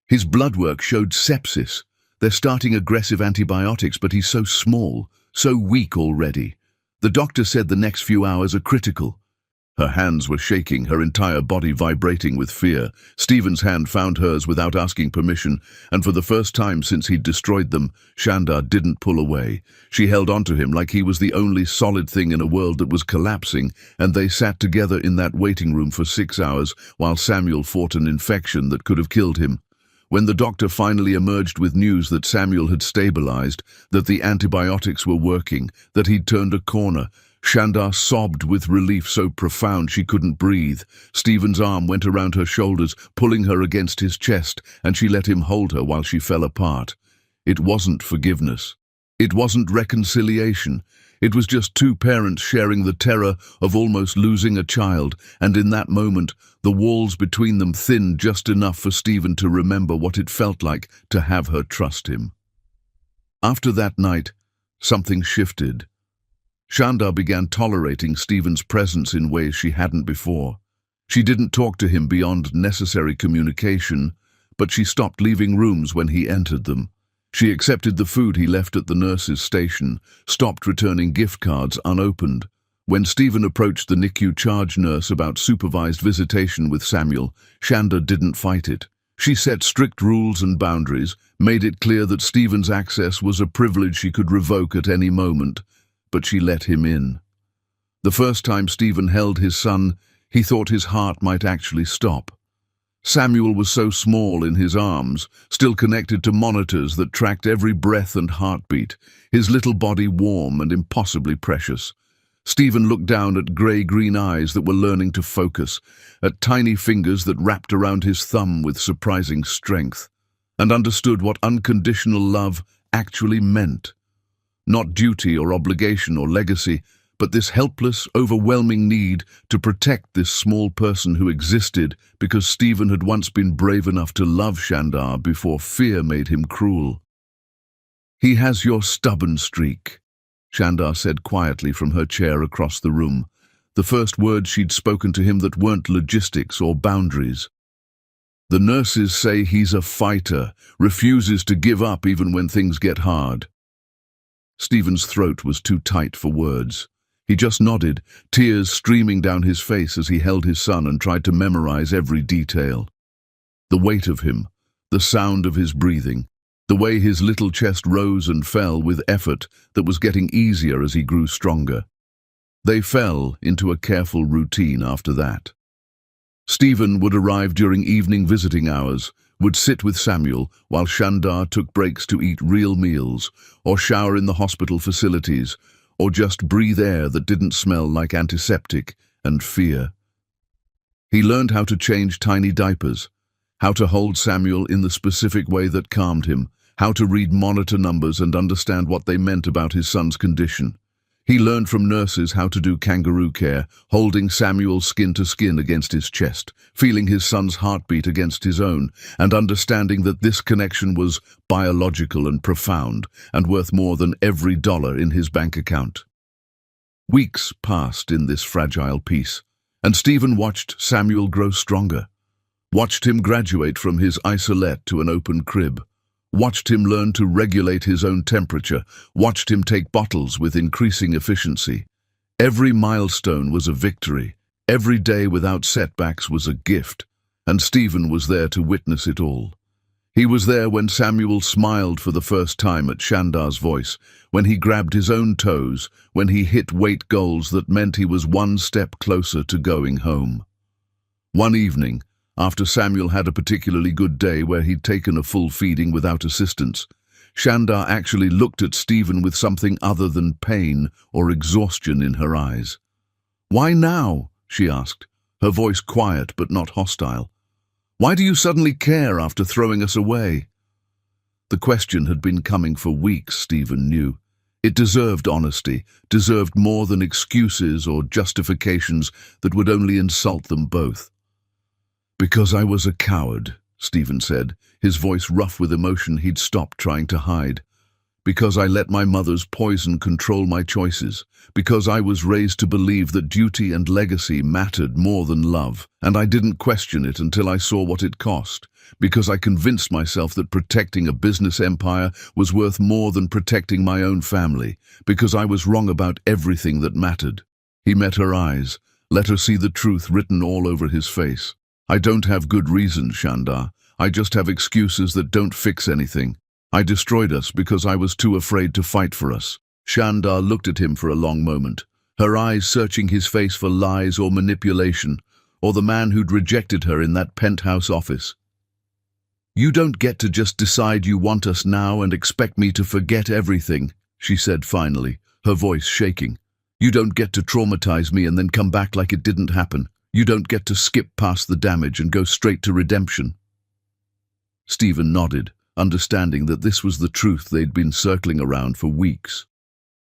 "His blood work showed sepsis. They're starting aggressive antibiotics, but he's so small, so weak already. The doctor said the next few hours are critical." Her hands were shaking, her entire body vibrating with fear. Stephen's hand found hers without asking permission, and for the first time since he'd destroyed them, Shandar didn't pull away. She held onto him like he was the only solid thing in a world that was collapsing, and they sat together in that waiting room for 6 hours while Samuel fought an infection that could have killed him. When the doctor finally emerged with news that Samuel had stabilized, that the antibiotics were working, that he'd turned a corner, Shandar sobbed with relief so profound she couldn't breathe. Stephen's arm went around her shoulders, pulling her against his chest, and she let him hold her while she fell apart. It wasn't forgiveness. It wasn't reconciliation. It was just two parents sharing the terror of almost losing a child, and in that moment, the walls between them thinned just enough for Stephen to remember what it felt like to have her trust him. After that night, something shifted. Shandar began tolerating Stephen's presence in ways she hadn't before. She didn't talk to him beyond necessary communication, but she stopped leaving rooms when he entered them. She accepted the food he left at the nurse's station, stopped returning gift cards unopened. When Stephen approached the NICU charge nurse about supervised visitation with Samuel, Shandar didn't fight it. She set strict rules and boundaries, made it clear that Stephen's access was a privilege she could revoke at any moment, but she let him in. The first time Stephen held his son, he thought his heart might actually stop. Samuel was so small in his arms, still connected to monitors that tracked every breath and heartbeat, his little body warm and impossibly precious. Stephen looked down at grey-green eyes that were learning to focus, at tiny fingers that wrapped around his thumb with surprising strength, and understood what unconditional love actually meant. Not duty or obligation or legacy, but this helpless, overwhelming need to protect this small person who existed because Stephen had once been brave enough to love Shandar before fear made him cruel. "He has your stubborn streak," Shandar said quietly from her chair across the room, the first words she'd spoken to him that weren't logistics or boundaries. "The nurses say he's a fighter, refuses to give up even when things get hard." Stephen's throat was too tight for words. He just nodded, tears streaming down his face as he held his son and tried to memorize every detail. The weight of him, the sound of his breathing, the way his little chest rose and fell with effort that was getting easier as he grew stronger. They fell into a careful routine after that. Stephen would arrive during evening visiting hours, would sit with Samuel while Shandar took breaks to eat real meals, or shower in the hospital facilities, or just breathe air that didn't smell like antiseptic and fear. He learned how to change tiny diapers, how to hold Samuel in the specific way that calmed him, how to read monitor numbers and understand what they meant about his son's condition. He learned from nurses how to do kangaroo care, holding Samuel skin to skin against his chest, feeling his son's heartbeat against his own, and understanding that this connection was biological and profound, and worth more than every dollar in his bank account. Weeks passed in this fragile peace, and Stephen watched Samuel grow stronger, watched him graduate from his isolette to an open crib, watched him learn to regulate his own temperature, watched him take bottles with increasing efficiency. Every milestone was a victory. Every day without setbacks was a gift, and Stephen was there to witness it all. He was there when Samuel smiled for the first time at Shandar's voice, when he grabbed his own toes, when he hit weight goals that meant he was one step closer to going home. One evening, after Samuel had a particularly good day where he'd taken a full feeding without assistance, Shandar actually looked at Stephen with something other than pain or exhaustion in her eyes. "Why now?" she asked, her voice quiet but not hostile. "Why do you suddenly care after throwing us away?" The question had been coming for weeks, Stephen knew. It deserved honesty, deserved more than excuses or justifications that would only insult them both. "Because I was a coward," Stephen said, his voice rough with emotion he'd stopped trying to hide. "Because I let my mother's poison control my choices. Because I was raised to believe that duty and legacy mattered more than love, and I didn't question it until I saw what it cost. Because I convinced myself that protecting a business empire was worth more than protecting my own family. Because I was wrong about everything that mattered." He met her eyes, let her see the truth written all over his face. "I don't have good reasons, Shandar. I just have excuses that don't fix anything. I destroyed us because I was too afraid to fight for us." Shandar looked at him for a long moment, her eyes searching his face for lies or manipulation, or the man who'd rejected her in that penthouse office. "You don't get to just decide you want us now and expect me to forget everything," she said finally, her voice shaking. "You don't get to traumatize me and then come back like it didn't happen. You don't get to skip past the damage and go straight to redemption." Stephen nodded, understanding that this was the truth they'd been circling around for weeks.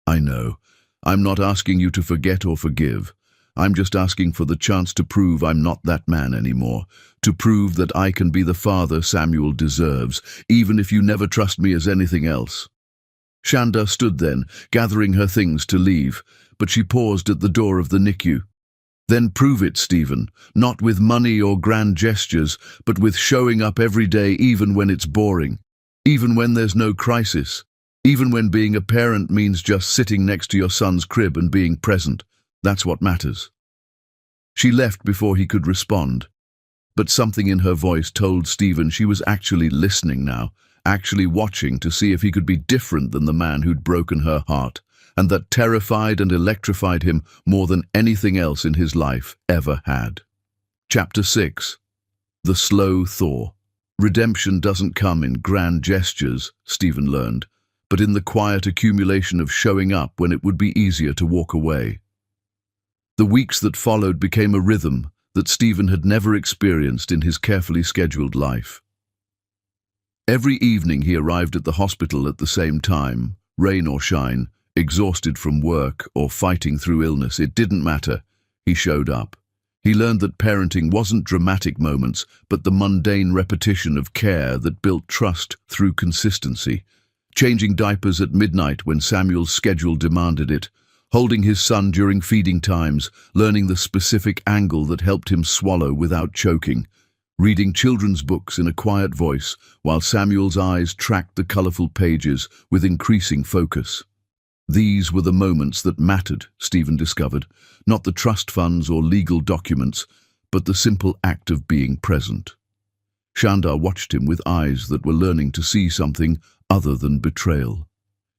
"I know. I'm not asking you to forget or forgive. I'm just asking for the chance to prove I'm not that man anymore, to prove that I can be the father Samuel deserves, even if you never trust me as anything else." Shandar stood then, gathering her things to leave, but she paused at the door of the NICU. "Then prove it, Stephen, not with money or grand gestures, but with showing up every day even when it's boring, even when there's no crisis, even when being a parent means just sitting next to your son's crib and being present. That's what matters." She left before he could respond, but something in her voice told Stephen she was actually listening now, actually watching to see if he could be different than the man who'd broken her heart, and that terrified and electrified him more than anything else in his life ever had. Chapter 6. The Slow Thaw. Redemption doesn't come in grand gestures, Stephen learned, but in the quiet accumulation of showing up when it would be easier to walk away. The weeks that followed became a rhythm that Stephen had never experienced in his carefully scheduled life. Every evening he arrived at the hospital at the same time, rain or shine, exhausted from work or fighting through illness, it didn't matter. He showed up. He learned that parenting wasn't dramatic moments, but the mundane repetition of care that built trust through consistency. Changing diapers at midnight when Samuel's schedule demanded it, holding his son during feeding times, learning the specific angle that helped him swallow without choking, reading children's books in a quiet voice while Samuel's eyes tracked the colorful pages with increasing focus. These were the moments that mattered, Stephen discovered, not the trust funds or legal documents, but the simple act of being present. Shandar watched him with eyes that were learning to see something other than betrayal.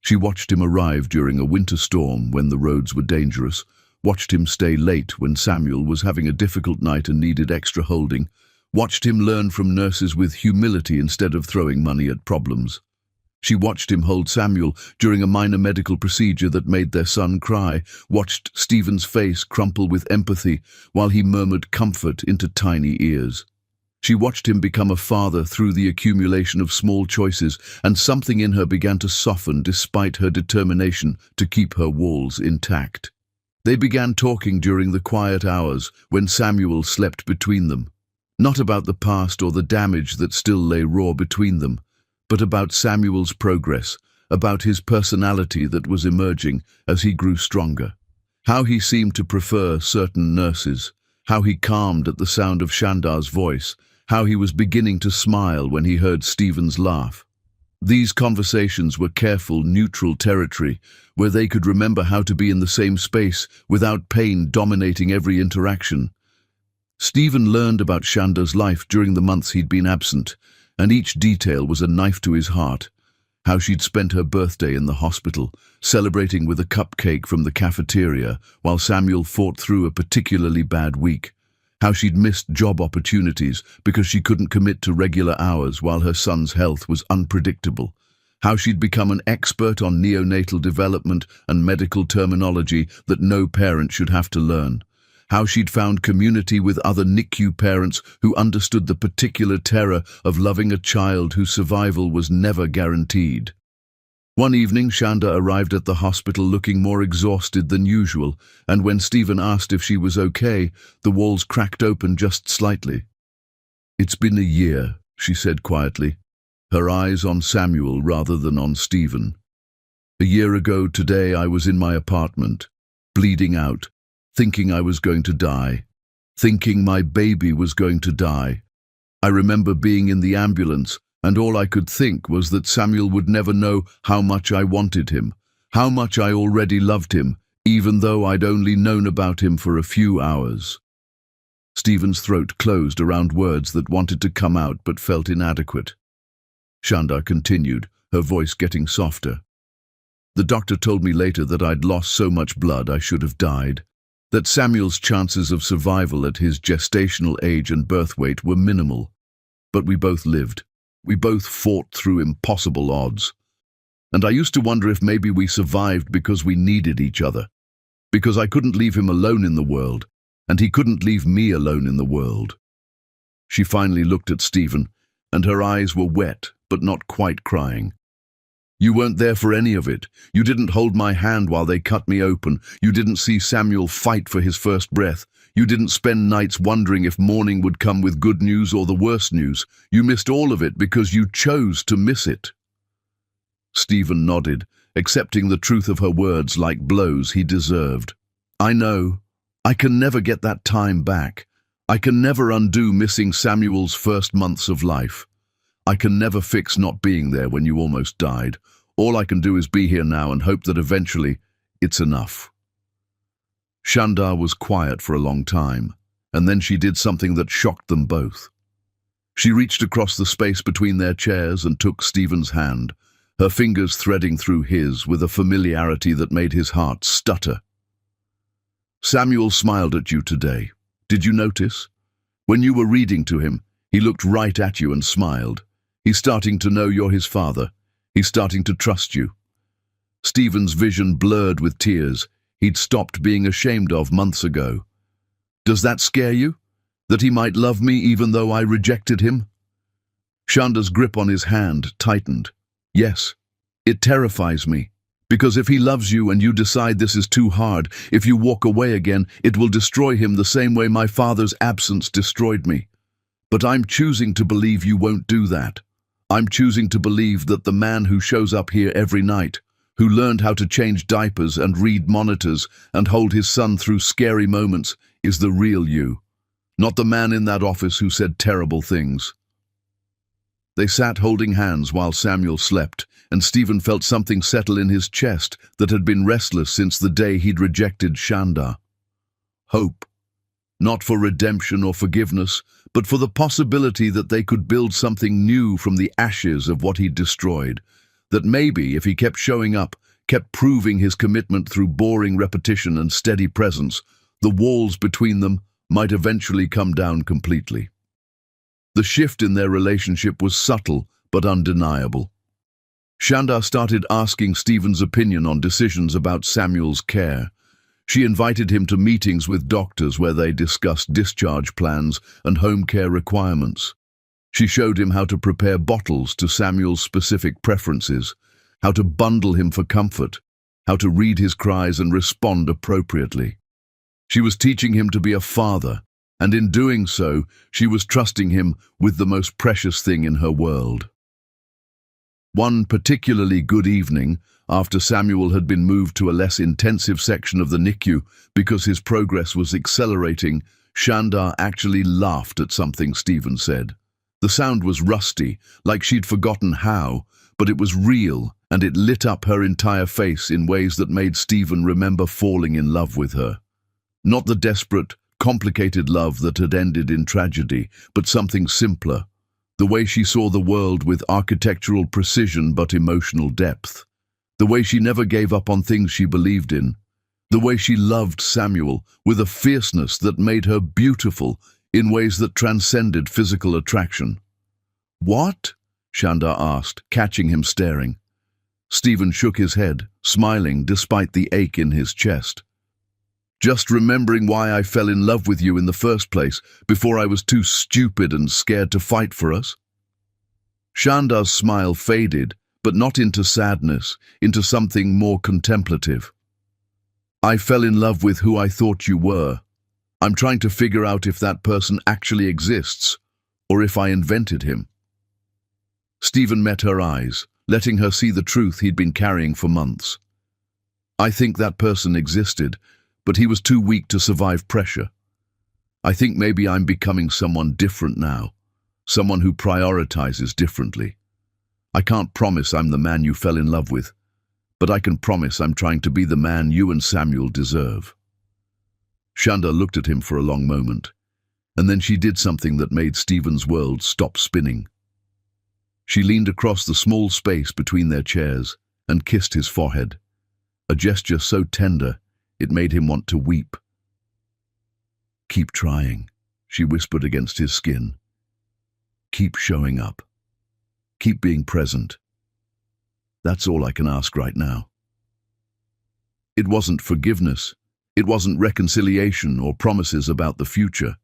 She watched him arrive during a winter storm when the roads were dangerous, watched him stay late when Samuel was having a difficult night and needed extra holding, watched him learn from nurses with humility instead of throwing money at problems. She watched him hold Samuel during a minor medical procedure that made their son cry, watched Stephen's face crumple with empathy while he murmured comfort into tiny ears. She watched him become a father through the accumulation of small choices, and something in her began to soften despite her determination to keep her walls intact. They began talking during the quiet hours when Samuel slept between them. Not about the past or the damage that still lay raw between them, but about Samuel's progress, about his personality that was emerging as he grew stronger. How he seemed to prefer certain nurses, how he calmed at the sound of Shandar's voice, how he was beginning to smile when he heard Stephen's laugh. These conversations were careful, neutral territory, where they could remember how to be in the same space without pain dominating every interaction. Stephen learned about Shandar's life during the months he'd been absent, and each detail was a knife to his heart. How she'd spent her birthday in the hospital, celebrating with a cupcake from the cafeteria while Samuel fought through a particularly bad week. How she'd missed job opportunities because she couldn't commit to regular hours while her son's health was unpredictable. How she'd become an expert on neonatal development and medical terminology that no parent should have to learn. How she'd found community with other NICU parents who understood the particular terror of loving a child whose survival was never guaranteed. One evening, Shandar arrived at the hospital looking more exhausted than usual, and when Stephen asked if she was okay, the walls cracked open just slightly. "It's been a year," she said quietly, her eyes on Samuel rather than on Stephen. "A year ago today I was in my apartment, bleeding out, thinking I was going to die, thinking my baby was going to die. I remember being in the ambulance, and all I could think was that Samuel would never know how much I wanted him, how much I already loved him, even though I'd only known about him for a few hours." Stephen's throat closed around words that wanted to come out but felt inadequate. Shandar continued, her voice getting softer. "The doctor told me later that I'd lost so much blood I should have died, that Samuel's chances of survival at his gestational age and birth weight were minimal. But we both lived. We both fought through impossible odds. And I used to wonder if maybe we survived because we needed each other. Because I couldn't leave him alone in the world, and he couldn't leave me alone in the world." She finally looked at Stephen, and her eyes were wet, but not quite crying. "You weren't there for any of it. You didn't hold my hand while they cut me open. You didn't see Samuel fight for his first breath. You didn't spend nights wondering if morning would come with good news or the worst news. You missed all of it because you chose to miss it." Stephen nodded, accepting the truth of her words like blows he deserved. "I know. I can never get that time back. I can never undo missing Samuel's first months of life. I can never fix not being there when you almost died. All I can do is be here now and hope that eventually it's enough." Shandar was quiet for a long time, and then she did something that shocked them both. She reached across the space between their chairs and took Stephen's hand, her fingers threading through his with a familiarity that made his heart stutter. "Samuel smiled at you today. Did you notice? When you were reading to him, he looked right at you and smiled. He's starting to know you're his father. He's starting to trust you." Stephen's vision blurred with tears. He'd stopped being ashamed of months ago. "Does that scare you? That he might love me even though I rejected him?" Shandar's grip on his hand tightened. "Yes, it terrifies me. Because if he loves you and you decide this is too hard, if you walk away again, it will destroy him the same way my father's absence destroyed me. But I'm choosing to believe you won't do that. I'm choosing to believe that the man who shows up here every night, who learned how to change diapers and read monitors and hold his son through scary moments, is the real you, not the man in that office who said terrible things." They sat holding hands while Samuel slept, and Stephen felt something settle in his chest that had been restless since the day he'd rejected Shandar. Hope. Not for redemption or forgiveness, but for the possibility that they could build something new from the ashes of what he'd destroyed. That maybe, if he kept showing up, kept proving his commitment through boring repetition and steady presence, the walls between them might eventually come down completely. The shift in their relationship was subtle but undeniable. Shandar started asking Stephen's opinion on decisions about Samuel's care. She invited him to meetings with doctors where they discussed discharge plans and home care requirements. She showed him how to prepare bottles to Samuel's specific preferences, how to bundle him for comfort, how to read his cries and respond appropriately. She was teaching him to be a father, and in doing so, she was trusting him with the most precious thing in her world. One particularly good evening, after Samuel had been moved to a less intensive section of the NICU because his progress was accelerating, Shandar actually laughed at something Stephen said. The sound was rusty, like she'd forgotten how, but it was real, and it lit up her entire face in ways that made Stephen remember falling in love with her. Not the desperate, complicated love that had ended in tragedy, but something simpler. The way she saw the world with architectural precision but emotional depth. The way she never gave up on things she believed in. The way she loved Samuel with a fierceness that made her beautiful in ways that transcended physical attraction. "What?" Shandar asked, catching him staring. Stephen shook his head, smiling despite the ache in his chest. "Just remembering why I fell in love with you in the first place, before I was too stupid and scared to fight for us." Shandar's smile faded, but not into sadness, into something more contemplative. "I fell in love with who I thought you were. I'm trying to figure out if that person actually exists, or if I invented him." Stephen met her eyes, letting her see the truth he'd been carrying for months. "I think that person existed, but he was too weak to survive pressure. I think maybe I'm becoming someone different now, someone who prioritizes differently. I can't promise I'm the man you fell in love with, but I can promise I'm trying to be the man you and Samuel deserve." Shandar looked at him for a long moment, and then she did something that made Stephen's world stop spinning. She leaned across the small space between their chairs and kissed his forehead, a gesture so tender it made him want to weep. "Keep trying," she whispered against his skin. "Keep showing up. Keep being present. That's all I can ask right now." It wasn't forgiveness. It wasn't reconciliation or promises about the future.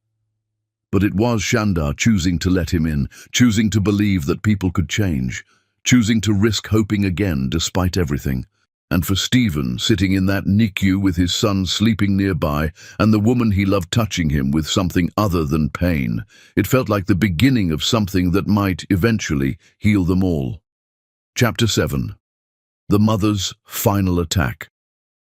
But it was Shandar choosing to let him in, choosing to believe that people could change, choosing to risk hoping again despite everything. And for Stephen, sitting in that NICU with his son sleeping nearby and the woman he loved touching him with something other than pain, it felt like the beginning of something that might eventually heal them all. Chapter 7. The Mother's Final Attack.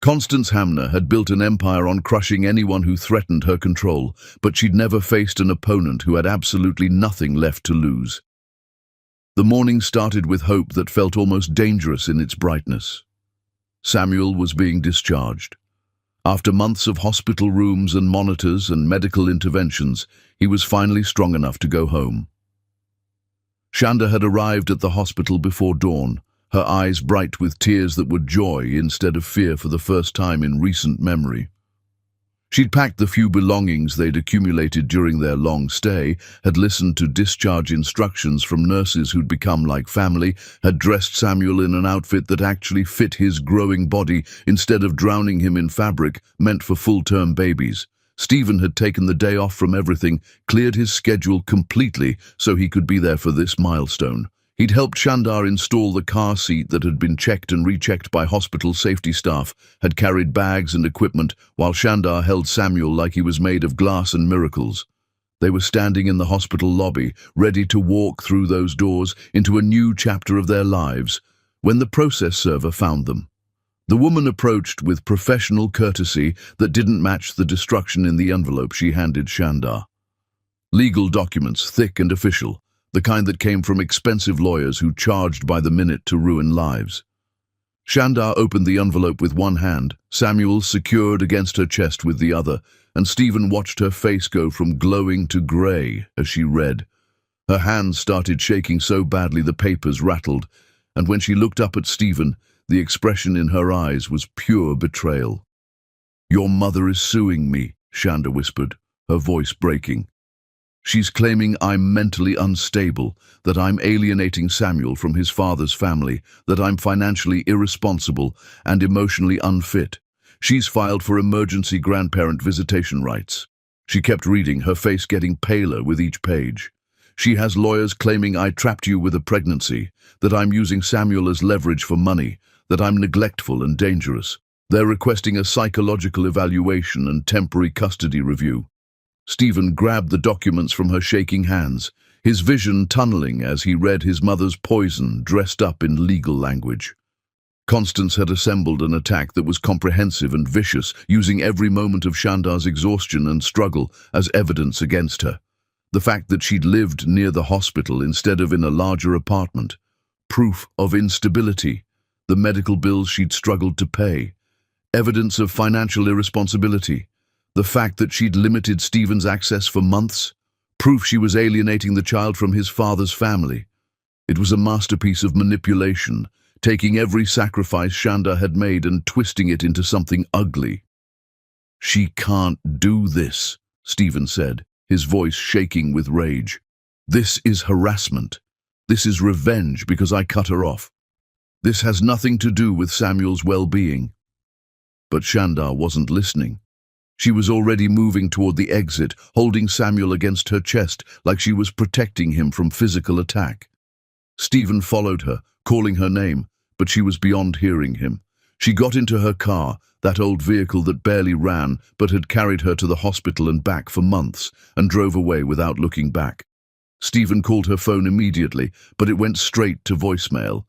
Constance Hamner had built an empire on crushing anyone who threatened her control, but she'd never faced an opponent who had absolutely nothing left to lose. The morning started with hope that felt almost dangerous in its brightness. Samuel was being discharged. After months of hospital rooms and monitors and medical interventions, he was finally strong enough to go home. Shandar had arrived at the hospital before dawn, her eyes bright with tears that were joy instead of fear for the first time in recent memory. She'd packed the few belongings they'd accumulated during their long stay, had listened to discharge instructions from nurses who'd become like family, had dressed Samuel in an outfit that actually fit his growing body instead of drowning him in fabric meant for full-term babies. Stephen had taken the day off from everything, cleared his schedule completely so he could be there for this milestone. He'd helped Shandar install the car seat that had been checked and rechecked by hospital safety staff, had carried bags and equipment, while Shandar held Samuel like he was made of glass and miracles. They were standing in the hospital lobby, ready to walk through those doors into a new chapter of their lives, when the process server found them. The woman approached with professional courtesy that didn't match the destruction in the envelope she handed Shandar. Legal documents, thick and official, the kind that came from expensive lawyers who charged by the minute to ruin lives. Shandar opened the envelope with one hand, Samuel secured against her chest with the other, and Stephen watched her face go from glowing to grey as she read. Her hands started shaking so badly the papers rattled, and when she looked up at Stephen, the expression in her eyes was pure betrayal. "Your mother is suing me," Shandar whispered, her voice breaking. "She's claiming I'm mentally unstable, that I'm alienating Samuel from his father's family, that I'm financially irresponsible and emotionally unfit. She's filed for emergency grandparent visitation rights. She kept reading, her face getting paler with each page. She has lawyers claiming I trapped you with a pregnancy, that I'm using Samuel as leverage for money, that I'm neglectful and dangerous. They're requesting a psychological evaluation and temporary custody review. Stephen grabbed the documents from her shaking hands, his vision tunneling as he read his mother's poison dressed up in legal language. Constance had assembled an attack that was comprehensive and vicious, using every moment of Shandar's exhaustion and struggle as evidence against her. The fact that she'd lived near the hospital instead of in a larger apartment. Proof of instability. The medical bills she'd struggled to pay. Evidence of financial irresponsibility. The fact that she'd limited Stephen's access for months. Proof she was alienating the child from his father's family. It was a masterpiece of manipulation, taking every sacrifice Shandar had made and twisting it into something ugly. "She can't do this," Stephen said, his voice shaking with rage. "This is harassment. This is revenge because I cut her off. This has nothing to do with Samuel's well-being." But Shandar wasn't listening. She was already moving toward the exit, holding Samuel against her chest like she was protecting him from physical attack. Stephen followed her, calling her name, but she was beyond hearing him. She got into her car, that old vehicle that barely ran but had carried her to the hospital and back for months, and drove away without looking back. Stephen called her phone immediately, but it went straight to voicemail.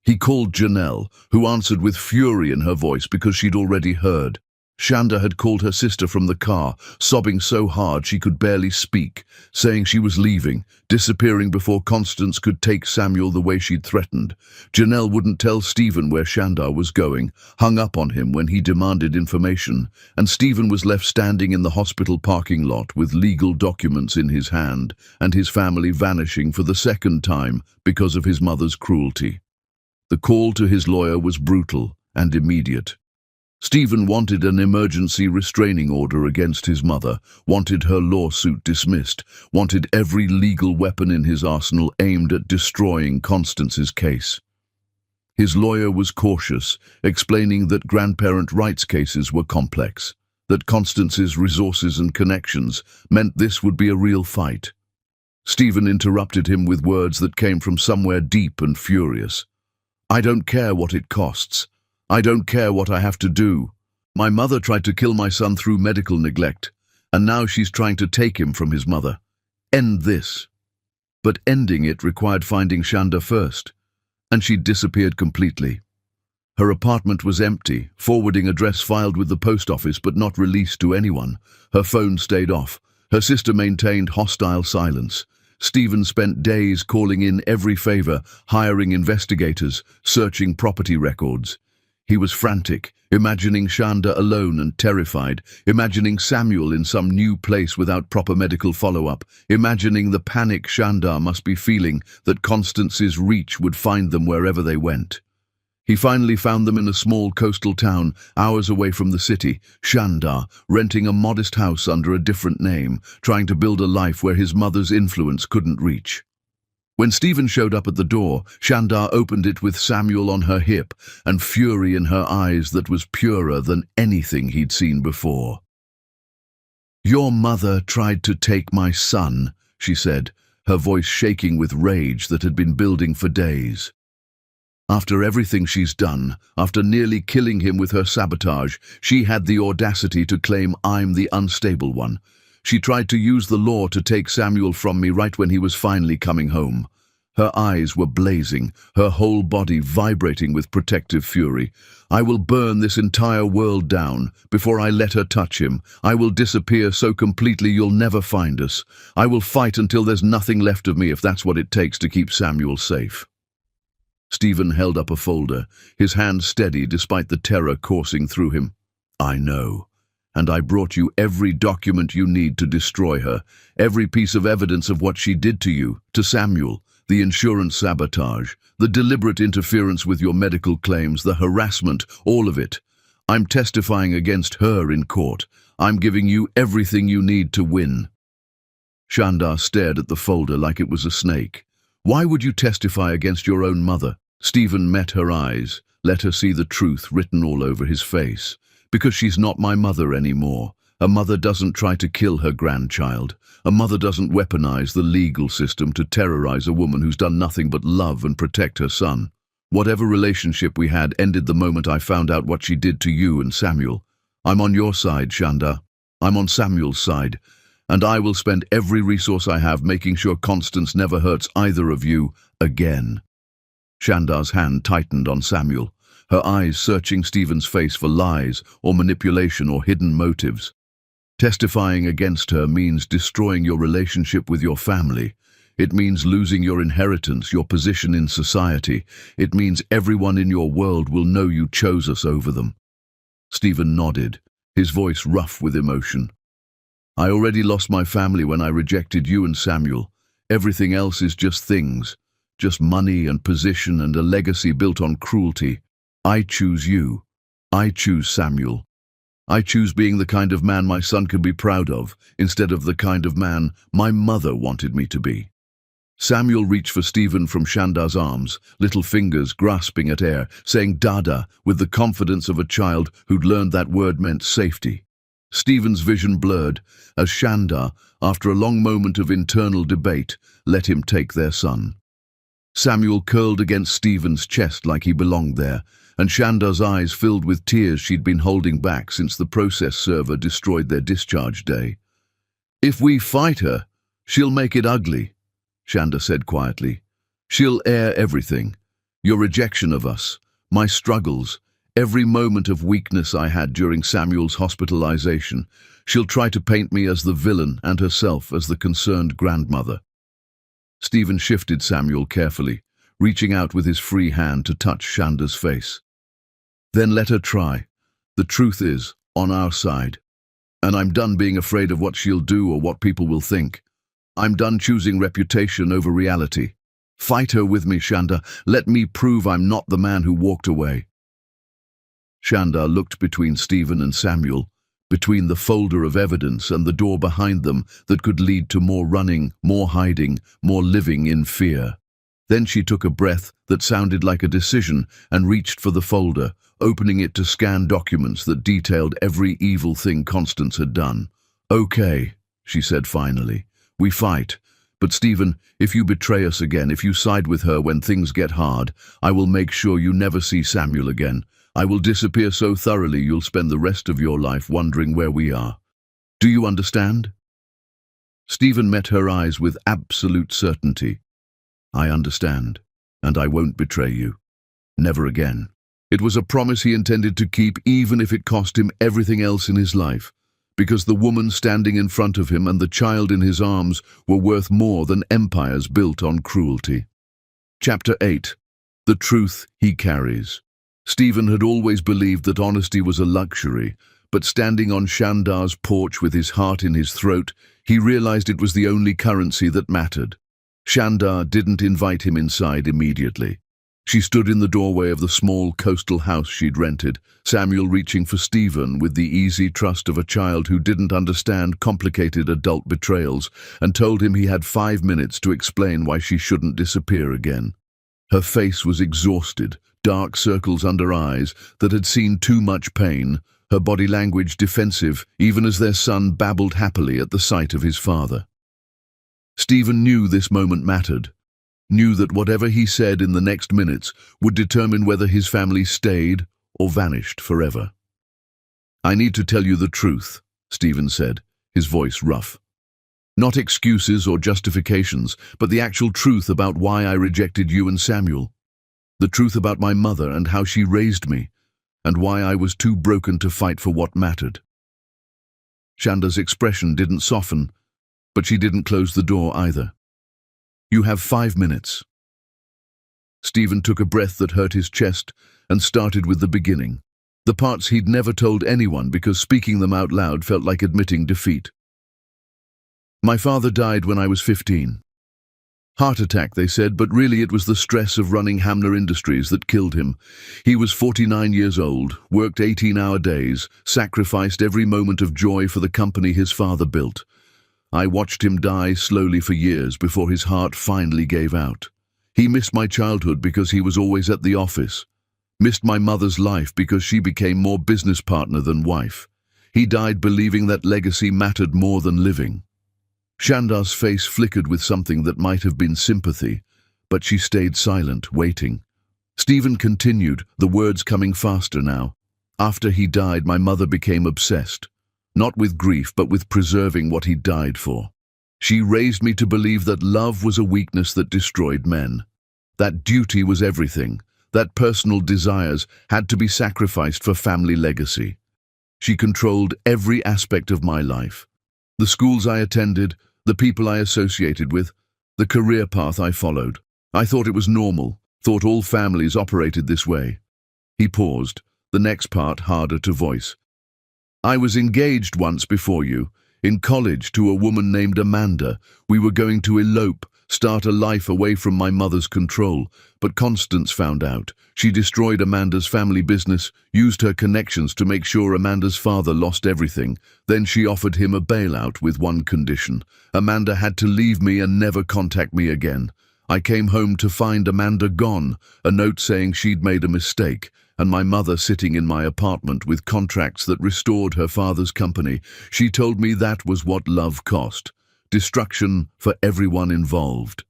He called Janelle, who answered with fury in her voice because she'd already heard. Shandar had called her sister from the car, sobbing so hard she could barely speak, saying she was leaving, disappearing before Constance could take Samuel the way she'd threatened. Janelle wouldn't tell Stephen where Shandar was going, hung up on him when he demanded information, and Stephen was left standing in the hospital parking lot with legal documents in his hand and his family vanishing for the second time because of his mother's cruelty. The call to his lawyer was brutal and immediate. Stephen wanted an emergency restraining order against his mother, wanted her lawsuit dismissed, wanted every legal weapon in his arsenal aimed at destroying Constance's case. His lawyer was cautious, explaining that grandparent rights cases were complex, that Constance's resources and connections meant this would be a real fight. Stephen interrupted him with words that came from somewhere deep and furious. "I don't care what it costs. I don't care what I have to do. My mother tried to kill my son through medical neglect, and now she's trying to take him from his mother. End this." But ending it required finding Shandar first, and she'd disappeared completely. Her apartment was empty, forwarding address filed with the post office but not released to anyone. Her phone stayed off. Her sister maintained hostile silence. Stephen spent days calling in every favor, hiring investigators, searching property records. He was frantic, imagining Shandar alone and terrified, imagining Samuel in some new place without proper medical follow-up, imagining the panic Shandar must be feeling that Constance's reach would find them wherever they went. He finally found them in a small coastal town, hours away from the city. Shandar, renting a modest house under a different name, trying to build a life where his mother's influence couldn't reach. When Stephen showed up at the door, Shandar opened it with Samuel on her hip and fury in her eyes that was purer than anything he'd seen before. "Your mother tried to take my son," she said, her voice shaking with rage that had been building for days. "After everything she's done, after nearly killing him with her sabotage, she had the audacity to claim I'm the unstable one. She tried to use the law to take Samuel from me right when he was finally coming home." Her eyes were blazing, her whole body vibrating with protective fury. "I will burn this entire world down before I let her touch him. I will disappear so completely you'll never find us. I will fight until there's nothing left of me if that's what it takes to keep Samuel safe." Stephen held up a folder, his hand steady despite the terror coursing through him. "I know. And I brought you every document you need to destroy her, every piece of evidence of what she did to you, to Samuel, the insurance sabotage, the deliberate interference with your medical claims, the harassment, all of it. I'm testifying against her in court. I'm giving you everything you need to win." Shandar stared at the folder like it was a snake. "Why would you testify against your own mother?" Stephen met her eyes, let her see the truth written all over his face. Because she's not my mother anymore. A mother doesn't try to kill her grandchild. A mother doesn't weaponize the legal system to terrorize a woman who's done nothing but love and protect her son. Whatever relationship we had ended the moment I found out what she did to you and Samuel. I'm on your side, Shanda. I'm on Samuel's side. And I will spend every resource I have making sure Constance never hurts either of you again. Shanda's hand tightened on Samuel, her eyes searching Stephen's face for lies or manipulation or hidden motives. Testifying against her means destroying your relationship with your family. It means losing your inheritance, your position in society. It means everyone in your world will know you chose us over them. Stephen nodded, his voice rough with emotion. I already lost my family when I rejected you and Samuel. Everything else is just things, just money and position and a legacy built on cruelty. I choose you. I choose Samuel. I choose being the kind of man my son can be proud of, instead of the kind of man my mother wanted me to be. Samuel reached for Stephen from Shanda's arms, little fingers grasping at air, saying Dada with the confidence of a child who'd learned that word meant safety. Stephen's vision blurred as Shanda, after a long moment of internal debate, let him take their son. Samuel curled against Stephen's chest like he belonged there, and Shanda's eyes filled with tears she'd been holding back since the process server destroyed their discharge day. If we fight her, she'll make it ugly, Shanda said quietly. She'll air everything. Your rejection of us, my struggles, every moment of weakness I had during Samuel's hospitalization. She'll try to paint me as the villain and herself as the concerned grandmother. Stephen shifted Samuel carefully, reaching out with his free hand to touch Shanda's face. Then let her try. The truth is on our side. And I'm done being afraid of what she'll do or what people will think. I'm done choosing reputation over reality. Fight her with me, Shanda. Let me prove I'm not the man who walked away. Shanda looked between Stephen and Samuel, between the folder of evidence and the door behind them that could lead to more running, more hiding, more living in fear. Then she took a breath that sounded like a decision and reached for the folder, opening it to scan documents that detailed every evil thing Constance had done. Okay, she said finally. We fight. But Stephen, if you betray us again, if you side with her when things get hard, I will make sure you never see Samuel again. I will disappear so thoroughly you'll spend the rest of your life wondering where we are. Do you understand? Stephen met her eyes with absolute certainty. I understand, and I won't betray you. Never again. It was a promise he intended to keep even if it cost him everything else in his life, because the woman standing in front of him and the child in his arms were worth more than empires built on cruelty. Chapter 8. The Truth He Carries. Stephen had always believed that honesty was a luxury, but standing on Shanda's porch with his heart in his throat, he realized it was the only currency that mattered. Shanda didn't invite him inside immediately. She stood in the doorway of the small coastal house she'd rented, Samuel reaching for Stephen with the easy trust of a child who didn't understand complicated adult betrayals, and told him he had 5 minutes to explain why she shouldn't disappear again. Her face was exhausted, dark circles under eyes that had seen too much pain, her body language defensive, even as their son babbled happily at the sight of his father. Stephen knew this moment mattered, knew that whatever he said in the next minutes would determine whether his family stayed or vanished forever. I need to tell you the truth, Stephen said, his voice rough. Not excuses or justifications, but the actual truth about why I rejected you and Samuel. The truth about my mother and how she raised me, and why I was too broken to fight for what mattered. Shanda's expression didn't soften, but she didn't close the door either. You have 5 minutes. Stephen took a breath that hurt his chest and started with the beginning, the parts he'd never told anyone because speaking them out loud felt like admitting defeat. My father died when I was 15. Heart attack, they said, but really it was the stress of running Hamner Industries that killed him. He was 49 years old, worked 18-hour days, sacrificed every moment of joy for the company his father built. I watched him die slowly for years before his heart finally gave out. He missed my childhood because he was always at the office. Missed my mother's life because she became more business partner than wife. He died believing that legacy mattered more than living. Shandar's face flickered with something that might have been sympathy, but she stayed silent, waiting. Stephen continued, the words coming faster now. After he died, my mother became obsessed, not with grief, but with preserving what he died for. She raised me to believe that love was a weakness that destroyed men, that duty was everything, that personal desires had to be sacrificed for family legacy. She controlled every aspect of my life. The schools I attended, the people I associated with, the career path I followed. I thought it was normal, thought all families operated this way. He paused, the next part harder to voice. I was engaged once before you, in college, to a woman named Amanda. We were going to elope, start a life away from my mother's control, but Constance found out. She destroyed Amanda's family business, used her connections to make sure Amanda's father lost everything. Then she offered him a bailout with one condition. Amanda had to leave me and never contact me again. I came home to find Amanda gone, a note saying she'd made a mistake, and my mother sitting in my apartment with contracts that restored her father's company. She told me that was what love cost. Destruction for everyone involved.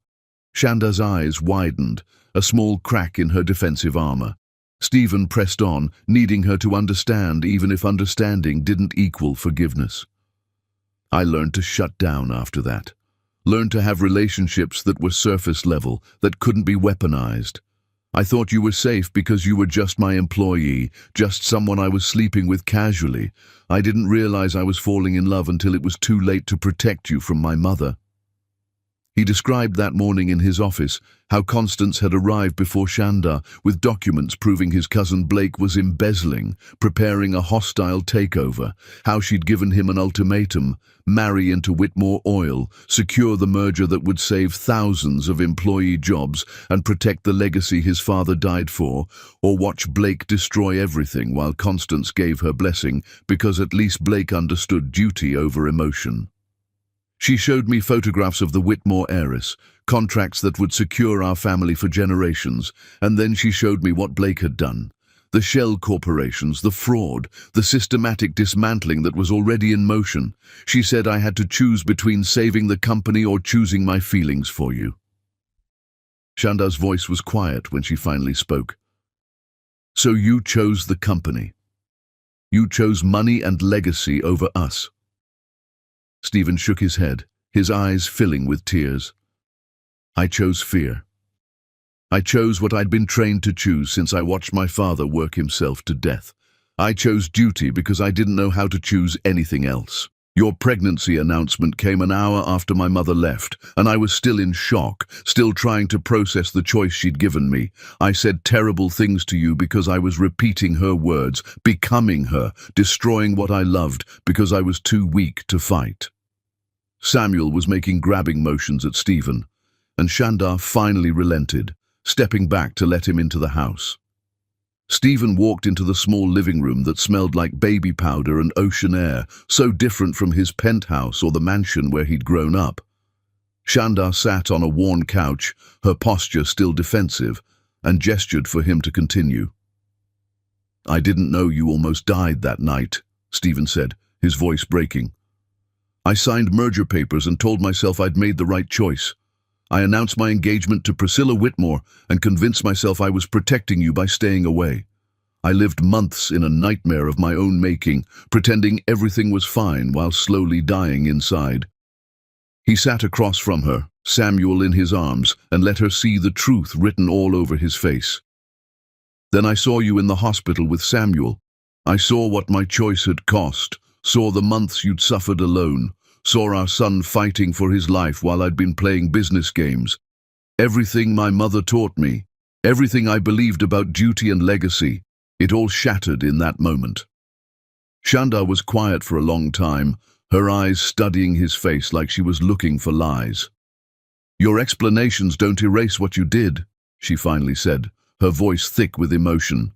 Shandar's eyes widened, a small crack in her defensive armor. Stephen pressed on, needing her to understand, even if understanding didn't equal forgiveness. I learned to shut down after that. Learned to have relationships that were surface level, that couldn't be weaponized. I thought you were safe because you were just my employee, just someone I was sleeping with casually. I didn't realize I was falling in love until it was too late to protect you from my mother. He described that morning in his office, how Constance had arrived before Shandar with documents proving his cousin Blake was embezzling, preparing a hostile takeover, how she'd given him an ultimatum: marry into Whitmore Oil, secure the merger that would save thousands of employee jobs and protect the legacy his father died for, or watch Blake destroy everything while Constance gave her blessing because at least Blake understood duty over emotion. She showed me photographs of the Whitmore heiress, contracts that would secure our family for generations, and then she showed me what Blake had done. The shell corporations, the fraud, the systematic dismantling that was already in motion. She said I had to choose between saving the company or choosing my feelings for you. Shandar's voice was quiet when she finally spoke. So you chose the company. You chose money and legacy over us. Stephen shook his head, his eyes filling with tears. I chose fear. I chose what I'd been trained to choose since I watched my father work himself to death. I chose duty because I didn't know how to choose anything else. Your pregnancy announcement came an hour after my mother left, and I was still in shock, still trying to process the choice she'd given me. I said terrible things to you because I was repeating her words, becoming her, destroying what I loved because I was too weak to fight. Samuel was making grabbing motions at Stephen, and Shandar finally relented, stepping back to let him into the house. Stephen walked into the small living room that smelled like baby powder and ocean air, so different from his penthouse or the mansion where he'd grown up. Shandar sat on a worn couch, her posture still defensive, and gestured for him to continue. I didn't know you almost died that night, Stephen said, his voice breaking. I signed merger papers and told myself I'd made the right choice. I announced my engagement to Priscilla Whitmore and convinced myself I was protecting you by staying away. I lived months in a nightmare of my own making, pretending everything was fine while slowly dying inside. He sat across from her, Samuel in his arms, and let her see the truth written all over his face. Then I saw you in the hospital with Samuel. I saw what my choice had cost, saw the months you'd suffered alone, saw our son fighting for his life while I'd been playing business games. Everything my mother taught me, everything I believed about duty and legacy, it all shattered in that moment. Shandar was quiet for a long time, her eyes studying his face like she was looking for lies. Your explanations don't erase what you did, she finally said, her voice thick with emotion.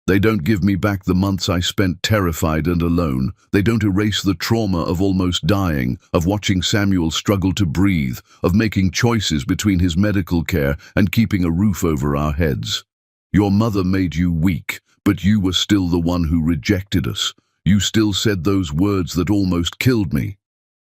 They don't give me back the months I spent terrified and alone. They don't erase the trauma of almost dying, of watching Samuel struggle to breathe, of making choices between his medical care and keeping a roof over our heads. Your mother made you weak, but you were still the one who rejected us. You still said those words that almost killed me."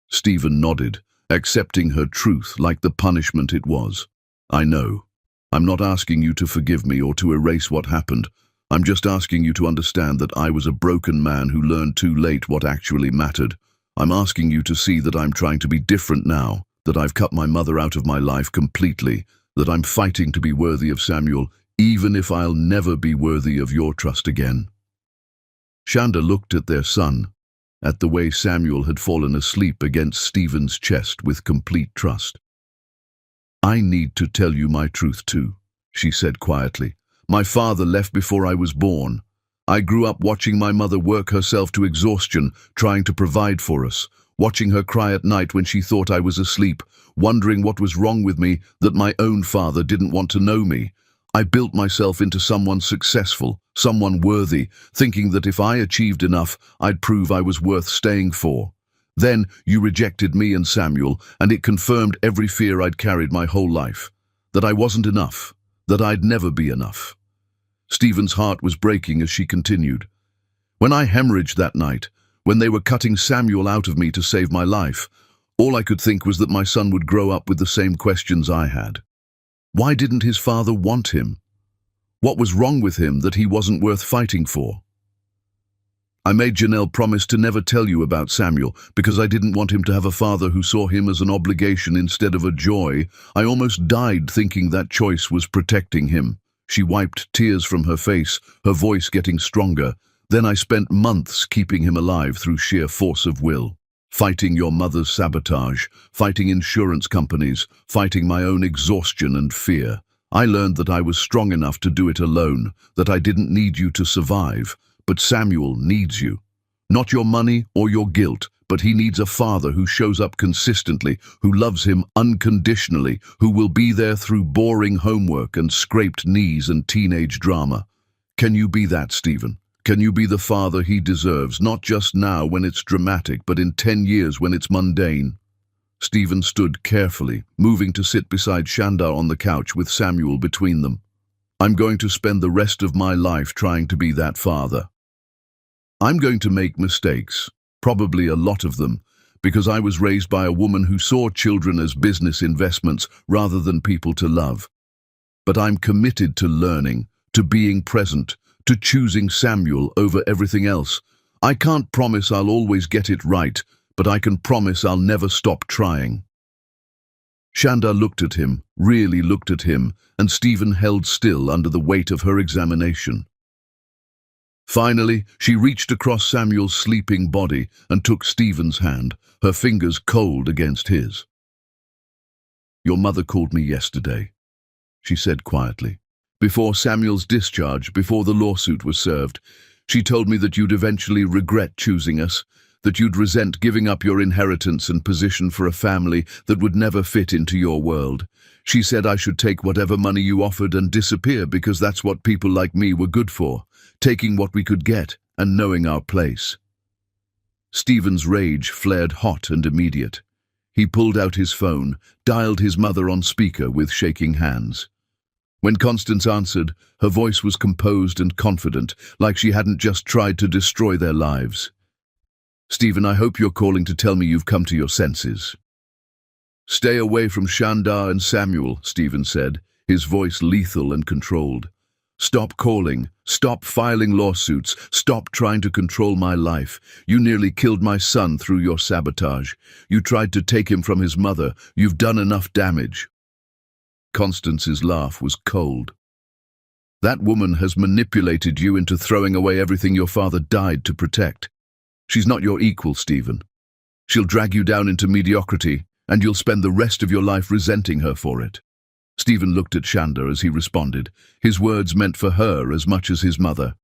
Stephen nodded, accepting her truth like the punishment it was. "I know. I'm not asking you to forgive me or to erase what happened. I'm just asking you to understand that I was a broken man who learned too late what actually mattered. I'm asking you to see that I'm trying to be different now, that I've cut my mother out of my life completely, that I'm fighting to be worthy of Samuel, even if I'll never be worthy of your trust again." Shanda looked at their son, at the way Samuel had fallen asleep against Stephen's chest with complete trust. "I need to tell you my truth too," she said quietly. "My father left before I was born. I grew up watching my mother work herself to exhaustion, trying to provide for us, watching her cry at night when she thought I was asleep, wondering what was wrong with me that my own father didn't want to know me. I built myself into someone successful, someone worthy, thinking that if I achieved enough, I'd prove I was worth staying for. Then you rejected me and Samuel, and it confirmed every fear I'd carried my whole life, that I wasn't enough, that I'd never be enough." Stephen's heart was breaking as she continued. "When I hemorrhaged that night, when they were cutting Samuel out of me to save my life, all I could think was that my son would grow up with the same questions I had. Why didn't his father want him? What was wrong with him that he wasn't worth fighting for? I made Janelle promise to never tell you about Samuel because I didn't want him to have a father who saw him as an obligation instead of a joy. I almost died thinking that choice was protecting him." She wiped tears from her face, her voice getting stronger. "Then I spent months keeping him alive through sheer force of will. Fighting your mother's sabotage, fighting insurance companies, fighting my own exhaustion and fear. I learned that I was strong enough to do it alone, that I didn't need you to survive. But Samuel needs you. Not your money or your guilt, but he needs a father who shows up consistently, who loves him unconditionally, who will be there through boring homework and scraped knees and teenage drama. Can you be that, Stephen? Can you be the father he deserves, not just now when it's dramatic, but in 10 years when it's mundane?" Stephen stood carefully, moving to sit beside Shanda on the couch with Samuel between them. "I'm going to spend the rest of my life trying to be that father. I'm going to make mistakes, probably a lot of them, because I was raised by a woman who saw children as business investments rather than people to love. But I'm committed to learning, to being present, to choosing Samuel over everything else. I can't promise I'll always get it right, but I can promise I'll never stop trying." Shanda looked at him, really looked at him, and Stephen held still under the weight of her examination. Finally, she reached across Samuel's sleeping body and took Stephen's hand, her fingers cold against his. "Your mother called me yesterday," she said quietly. "Before Samuel's discharge, before the lawsuit was served, she told me that you'd eventually regret choosing us, that you'd resent giving up your inheritance and position for a family that would never fit into your world. She said I should take whatever money you offered and disappear because that's what people like me were good for, taking what we could get and knowing our place." Stephen's rage flared hot and immediate. He pulled out his phone, dialed his mother on speaker with shaking hands. When Constance answered, her voice was composed and confident, like she hadn't just tried to destroy their lives. "Stephen, I hope you're calling to tell me you've come to your senses." "Stay away from Shanda and Samuel," Stephen said, his voice lethal and controlled. "Stop calling, stop filing lawsuits, stop trying to control my life. You nearly killed my son through your sabotage. You tried to take him from his mother. You've done enough damage." Constance's laugh was cold. "That woman has manipulated you into throwing away everything your father died to protect. She's not your equal, Stephen. She'll drag you down into mediocrity, and you'll spend the rest of your life resenting her for it." Stephen looked at Shanda as he responded. His words meant for her as much as his mother.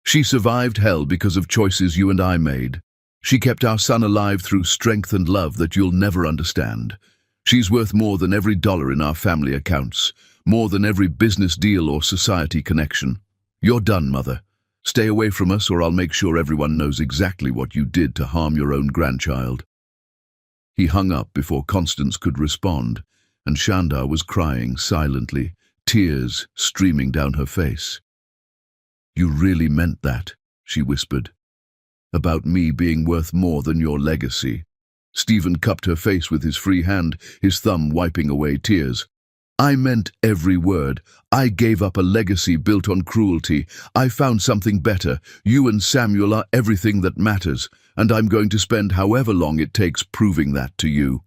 "She survived hell because of choices you and I made. She kept our son alive through strength and love that you'll never understand. She's worth more than every dollar in our family accounts, more than every business deal or society connection. You're done, Mother. Stay away from us or I'll make sure everyone knows exactly what you did to harm your own grandchild." He hung up before Constance could respond, and Shanda was crying silently, tears streaming down her face. "You really meant that," she whispered. "About me being worth more than your legacy." Stephen cupped her face with his free hand, his thumb wiping away tears. "I meant every word. I gave up a legacy built on cruelty. I found something better. You and Samuel are everything that matters, and I'm going to spend however long it takes proving that to you."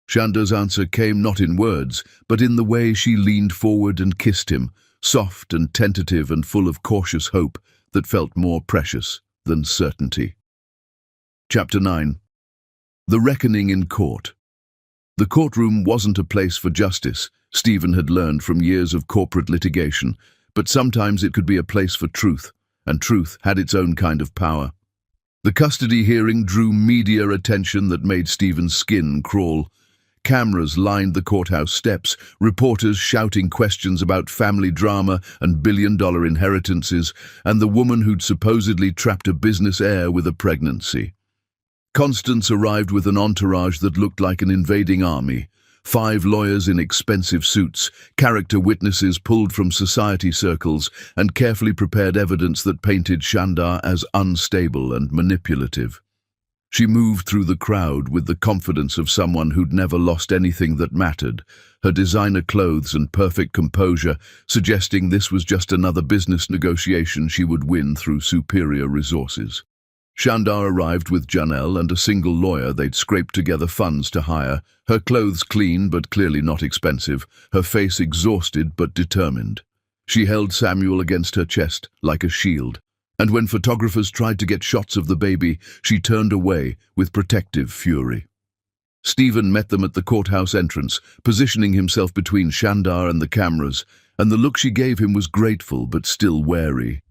Shandar's answer came not in words, but in the way she leaned forward and kissed him, soft and tentative and full of cautious hope that felt more precious than certainty. Chapter 9. The Reckoning in Court. The courtroom wasn't a place for justice, Stephen had learned from years of corporate litigation, but sometimes it could be a place for truth, and truth had its own kind of power. The custody hearing drew media attention that made Stephen's skin crawl. Cameras lined the courthouse steps, reporters shouting questions about family drama and billion-dollar inheritances, and the woman who'd supposedly trapped a business heir with a pregnancy. Constance arrived with an entourage that looked like an invading army. 5 lawyers in expensive suits, character witnesses pulled from society circles, and carefully prepared evidence that painted Shandar as unstable and manipulative. She moved through the crowd with the confidence of someone who'd never lost anything that mattered, her designer clothes and perfect composure suggesting this was just another business negotiation she would win through superior resources. Shandar arrived with Janelle and a single lawyer they'd scraped together funds to hire, her clothes clean but clearly not expensive, her face exhausted but determined. She held Samuel against her chest like a shield, and when photographers tried to get shots of the baby, she turned away with protective fury. Stephen met them at the courthouse entrance, positioning himself between Shandar and the cameras, and the look she gave him was grateful but still wary.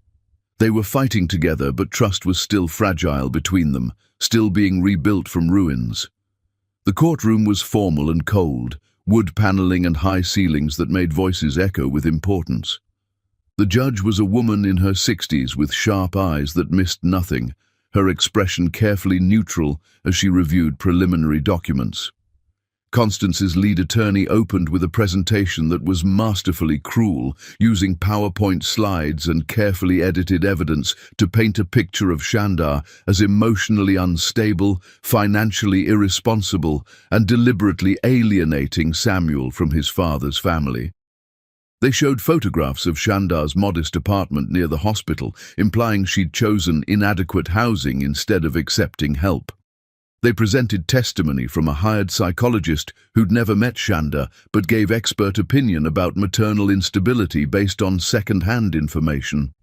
They were fighting together, but trust was still fragile between them, still being rebuilt from ruins. The courtroom was formal and cold, wood paneling and high ceilings that made voices echo with importance. The judge was a woman in her 60s with sharp eyes that missed nothing, her expression carefully neutral as she reviewed preliminary documents. Constance's lead attorney opened with a presentation that was masterfully cruel, using PowerPoint slides and carefully edited evidence to paint a picture of Shandar as emotionally unstable, financially irresponsible, and deliberately alienating Samuel from his father's family. They showed photographs of Shandar's modest apartment near the hospital, implying she'd chosen inadequate housing instead of accepting help. They presented testimony from a hired psychologist who'd never met Shandar but gave expert opinion about maternal instability based on second-hand information.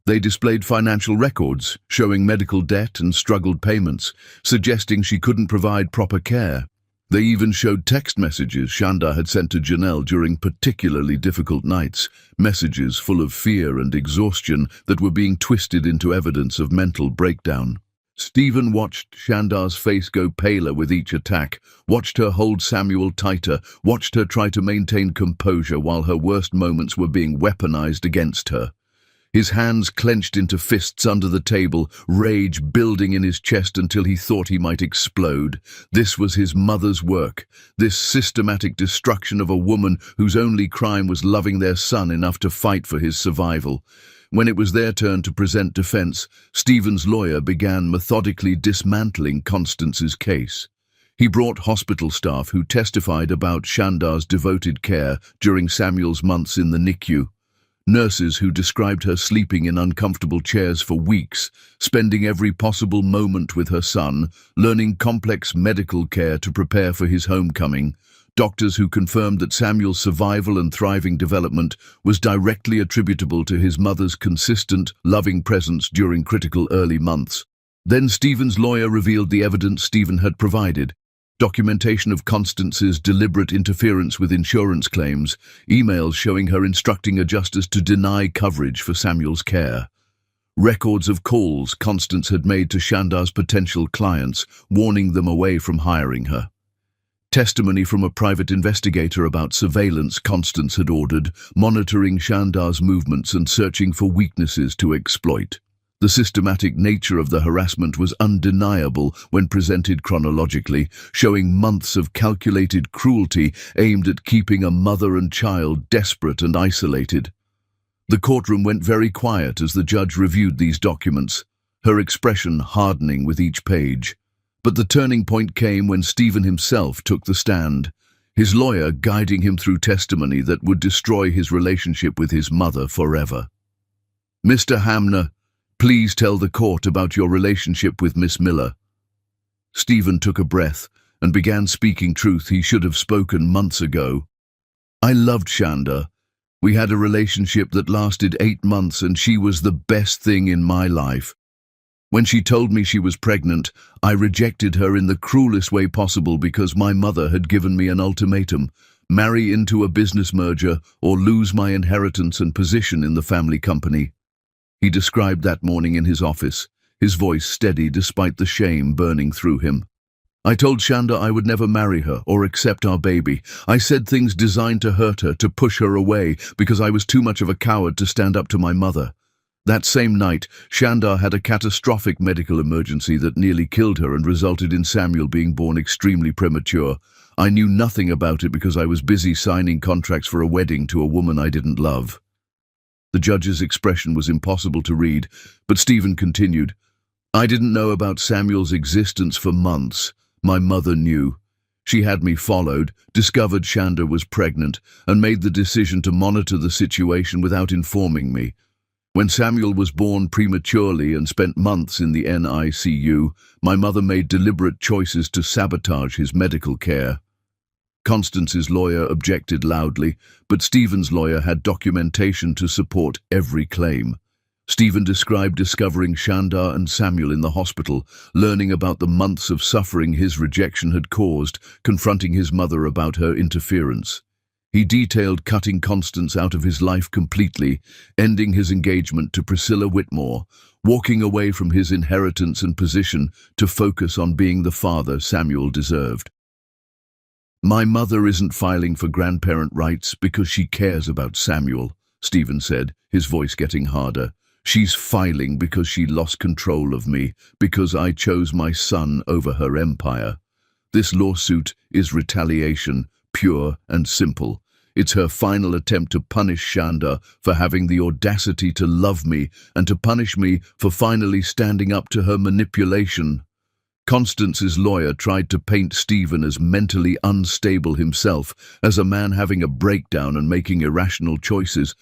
They displayed financial records showing medical debt and struggled payments, suggesting she couldn't provide proper care. They even showed text messages Shandar had sent to Janelle during particularly difficult nights, messages full of fear and exhaustion that were being twisted into evidence of mental breakdown. Stephen watched Shandar's face go paler with each attack, watched her hold Samuel tighter, watched her try to maintain composure while her worst moments were being weaponized against her. His hands clenched into fists under the table, rage building in his chest until he thought he might explode. This was his mother's work, this systematic destruction of a woman whose only crime was loving their son enough to fight for his survival. When it was their turn to present defense, Stephen's lawyer began methodically dismantling Constance's case. He brought hospital staff who testified about Shandar's devoted care during Samuel's months in the NICU. Nurses who described her sleeping in uncomfortable chairs for weeks, spending every possible moment with her son, learning complex medical care to prepare for his homecoming. Doctors who confirmed that Samuel's survival and thriving development was directly attributable to his mother's consistent, loving presence during critical early months. Then Stephen's lawyer revealed the evidence Stephen had provided. Documentation of Constance's deliberate interference with insurance claims, emails showing her instructing adjusters to deny coverage for Samuel's care. Records of calls Constance had made to Shandar's potential clients, warning them away from hiring her. Testimony from a private investigator about surveillance Constance had ordered, monitoring Shandar's movements and searching for weaknesses to exploit. The systematic nature of the harassment was undeniable when presented chronologically, showing months of calculated cruelty aimed at keeping a mother and child desperate and isolated. The courtroom went very quiet as the judge reviewed these documents, her expression hardening with each page. But the turning point came when Stephen himself took the stand, his lawyer guiding him through testimony that would destroy his relationship with his mother forever. "Mr. Hamner, please tell the court about your relationship with Miss Miller." Stephen took a breath and began speaking truth he should have spoken months ago. "I loved Shanda. We had a relationship that lasted 8 months and she was the best thing in my life. When she told me she was pregnant, I rejected her in the cruelest way possible because my mother had given me an ultimatum: marry into a business merger or lose my inheritance and position in the family company." He described that morning in his office, his voice steady despite the shame burning through him. "I told Shanda I would never marry her or accept our baby. I said things designed to hurt her, to push her away, because I was too much of a coward to stand up to my mother. That same night, Shanda had a catastrophic medical emergency that nearly killed her and resulted in Samuel being born extremely premature. I knew nothing about it because I was busy signing contracts for a wedding to a woman I didn't love." The judge's expression was impossible to read, but Stephen continued, "I didn't know about Samuel's existence for months. My mother knew. She had me followed, discovered Shanda was pregnant, and made the decision to monitor the situation without informing me. When Samuel was born prematurely and spent months in the NICU, my mother made deliberate choices to sabotage his medical care." Constance's lawyer objected loudly, but Stephen's lawyer had documentation to support every claim. Stephen described discovering Shanda and Samuel in the hospital, learning about the months of suffering his rejection had caused, confronting his mother about her interference. He detailed cutting Constance out of his life completely, ending his engagement to Priscilla Whitmore, walking away from his inheritance and position to focus on being the father Samuel deserved. "My mother isn't filing for grandparent rights because she cares about Samuel," Stephen said, his voice getting harder. "She's filing because she lost control of me, because I chose my son over her empire. This lawsuit is retaliation, pure and simple. It's her final attempt to punish Shanda for having the audacity to love me and to punish me for finally standing up to her manipulation." Constance's lawyer tried to paint Stephen as mentally unstable himself, as a man having a breakdown and making irrational choices,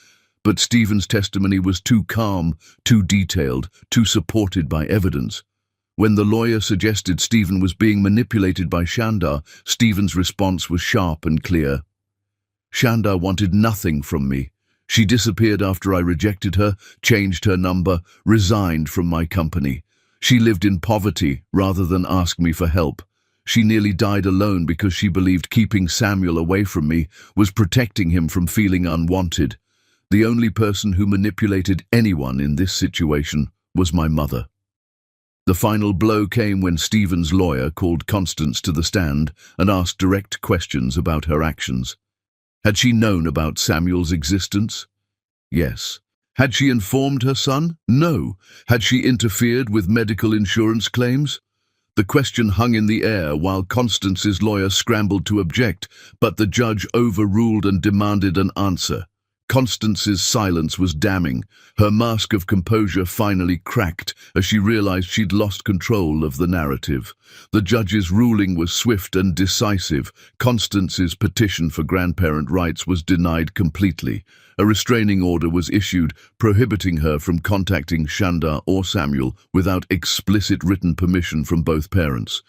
but Stephen's testimony was too calm, too detailed, too supported by evidence. When the lawyer suggested Stephen was being manipulated by Shanda, Stephen's response was sharp and clear. "Shanda wanted nothing from me. She disappeared after I rejected her, changed her number, resigned from my company. She lived in poverty rather than ask me for help. She nearly died alone because she believed keeping Samuel away from me was protecting him from feeling unwanted. The only person who manipulated anyone in this situation was my mother." The final blow came when Stephen's lawyer called Constance to the stand and asked direct questions about her actions. Had she known about Samuel's existence? Yes. Had she informed her son? No. Had she interfered with medical insurance claims? The question hung in the air while Constance's lawyer scrambled to object, but the judge overruled and demanded an answer. Constance's silence was damning. Her mask of composure finally cracked as she realized she'd lost control of the narrative. The judge's ruling was swift and decisive. Constance's petition for grandparent rights was denied completely. A restraining order was issued, prohibiting her from contacting Shanda or Samuel without explicit written permission from both parents.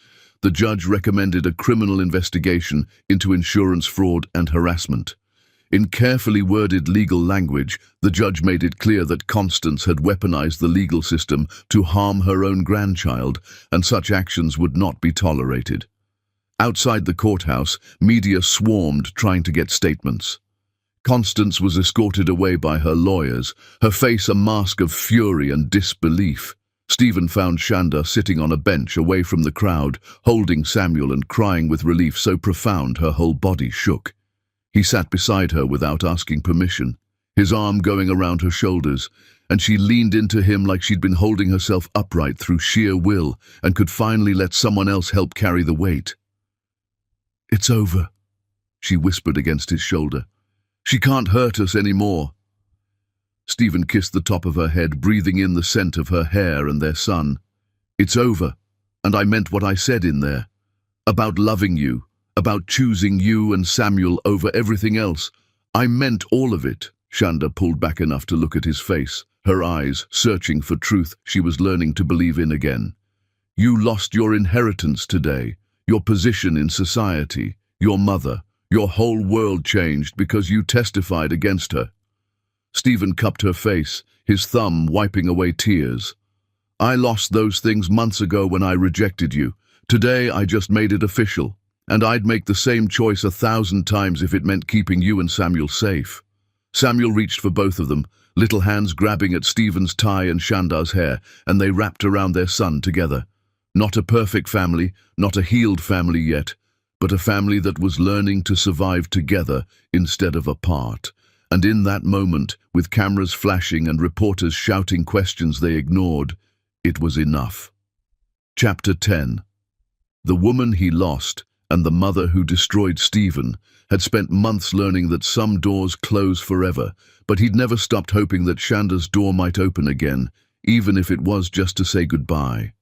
The judge recommended a criminal investigation into insurance fraud and harassment. In carefully worded legal language, the judge made it clear that Constance had weaponized the legal system to harm her own grandchild, and such actions would not be tolerated. Outside the courthouse, media swarmed trying to get statements. Constance was escorted away by her lawyers, her face a mask of fury and disbelief. Stephen found Shanda sitting on a bench away from the crowd, holding Samuel and crying with relief so profound her whole body shook. He sat beside her without asking permission. his arm going around her shoulders, and she leaned into him like she'd been holding herself upright through sheer will and could finally let someone else help carry the weight. "It's over," she whispered against his shoulder. "She can't hurt us anymore." Stephen kissed the top of her head, breathing in the scent of her hair and their son. "It's over, and I meant what I said in there. About loving you, about choosing you and Samuel over everything else. I meant all of it." Shanda pulled back enough to look at his face, her eyes searching for truth she was learning to believe in again. "You lost your inheritance today, your position in society, your mother. Your whole world changed because you testified against her." Stephen cupped her face, his thumb wiping away tears. "I lost those things months ago when I rejected you. Today I just made it official, and I'd make the same choice 1,000 times if it meant keeping you and Samuel safe." Samuel reached for both of them, little hands grabbing at Stephen's tie and Shanda's hair, and they wrapped around their son together. Not a perfect family, not a healed family yet, but a family that was learning to survive together instead of apart. And in that moment, with cameras flashing and reporters shouting questions they ignored, it was enough. Chapter 10. The woman he lost and the mother who destroyed Stephen had spent months learning that some doors close forever, but he'd never stopped hoping that Shanda's door might open again, even if it was just to say goodbye.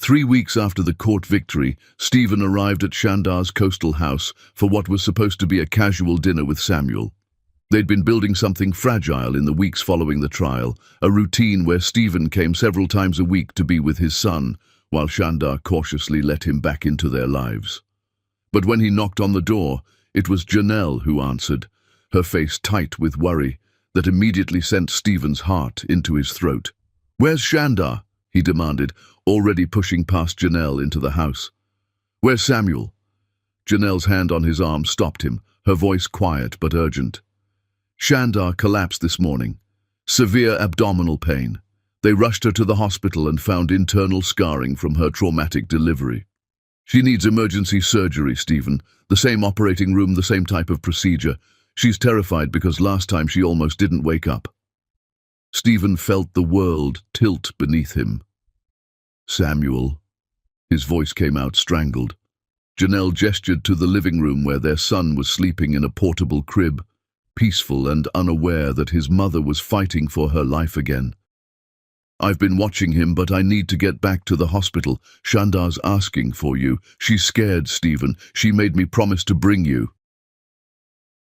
3 weeks after the court victory, Stephen arrived at Shanda's coastal house for what was supposed to be a casual dinner with Samuel. They'd been building something fragile in the weeks following the trial, a routine where Stephen came several times a week to be with his son, while Shanda cautiously let him back into their lives. But when he knocked on the door, it was Janelle who answered, her face tight with worry that immediately sent Stephen's heart into his throat. "Where's Shanda?" he demanded, already pushing past Janelle into the house. "Where's Samuel?" Janelle's hand on his arm stopped him, her voice quiet but urgent. "Shanda collapsed this morning. Severe abdominal pain. They rushed her to the hospital and found internal scarring from her traumatic delivery. She needs emergency surgery, Stephen. The same operating room, the same type of procedure. She's terrified because last time she almost didn't wake up." Stephen felt the world tilt beneath him. "Samuel." His voice came out strangled. Janelle gestured to the living room where their son was sleeping in a portable crib, peaceful and unaware that his mother was fighting for her life again. "I've been watching him, but I need to get back to the hospital. Shanda's asking for you. She's scared, Stephen. She made me promise to bring you."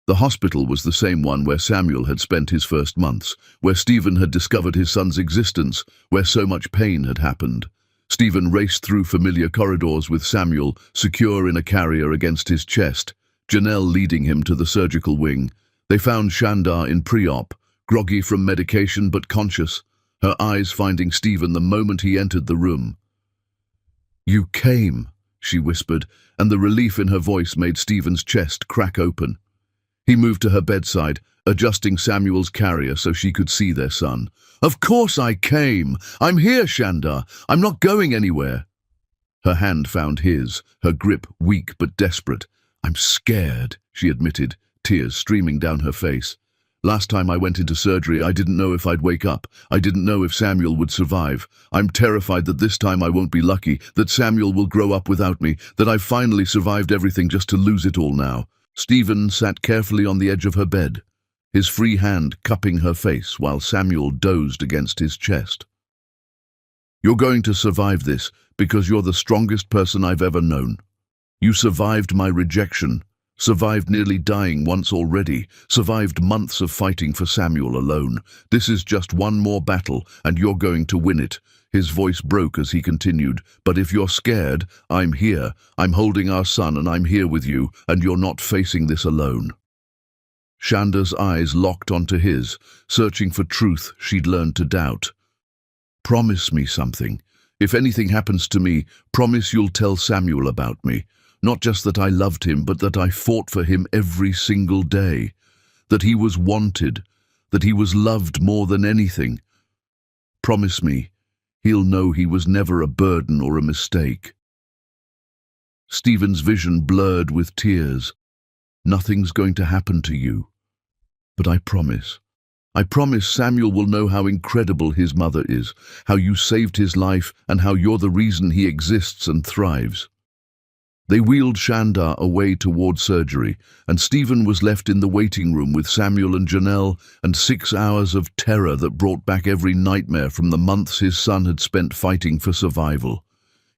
The hospital was the same one where Samuel had spent his first months, where Stephen had discovered his son's existence, where so much pain had happened. Stephen raced through familiar corridors with Samuel, secure in a carrier against his chest, Janelle leading him to the surgical wing. They found Shanda in pre-op, groggy from medication but conscious, her eyes finding Stephen the moment he entered the room. "You came," she whispered, and the relief in her voice made Stephen's chest crack open. He moved to her bedside, adjusting Samuel's carrier so she could see their son. "Of course I came. I'm here, Shanda. I'm not going anywhere." Her hand found his, her grip weak but desperate. "I'm scared," she admitted, tears streaming down her face. "Last time I went into surgery, I didn't know if I'd wake up. I didn't know if Samuel would survive. I'm terrified that this time I won't be lucky, that Samuel will grow up without me, that I've finally survived everything just to lose it all now." Stephen sat carefully on the edge of her bed, his free hand cupping her face while Samuel dozed against his chest. "You're going to survive this because you're the strongest person I've ever known. You survived my rejection, survived nearly dying once already, survived months of fighting for Samuel alone. This is just one more battle, and you're going to win it." His voice broke as he continued, "But if you're scared, I'm here. I'm holding our son, and I'm here with you, and you're not facing this alone." Shanda's eyes locked onto his, searching for truth she'd learned to doubt. "Promise me something. If anything happens to me, promise you'll tell Samuel about me. Not just that I loved him, but that I fought for him every single day. That he was wanted, that he was loved more than anything. Promise me, he'll know he was never a burden or a mistake." Stephen's vision blurred with tears. "Nothing's going to happen to you, but I promise." I promise Samuel will know how incredible his mother is, how you saved his life, and how you're the reason he exists and thrives." They wheeled Shandar away toward surgery, and Stephen was left in the waiting room with Samuel and Janelle, and 6 hours of terror that brought back every nightmare from the months his son had spent fighting for survival.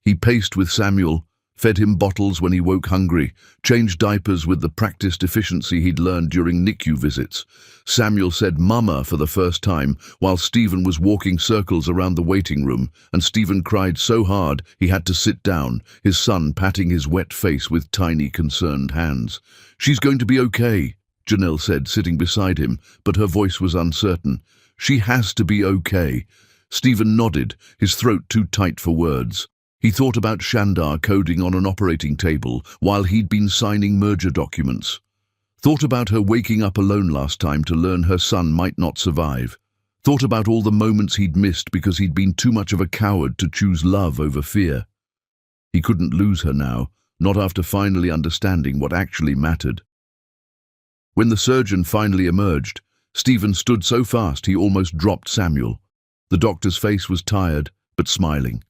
He paced with Samuel, fed him bottles when he woke hungry, changed diapers with the practiced efficiency he'd learned during NICU visits. Samuel said "Mama" for the first time, while Stephen was walking circles around the waiting room, and Stephen cried so hard he had to sit down, his son patting his wet face with tiny, concerned hands. "She's going to be okay," Janelle said, sitting beside him, but her voice was uncertain. "She has to be okay." Stephen nodded, his throat too tight for words. He thought about Shandar coding on an operating table while he'd been signing merger documents. Thought about her waking up alone last time to learn her son might not survive. Thought about all the moments he'd missed because he'd been too much of a coward to choose love over fear. He couldn't lose her now, not after finally understanding what actually mattered. When the surgeon finally emerged, Stephen stood so fast he almost dropped Samuel. The doctor's face was tired, but smiling.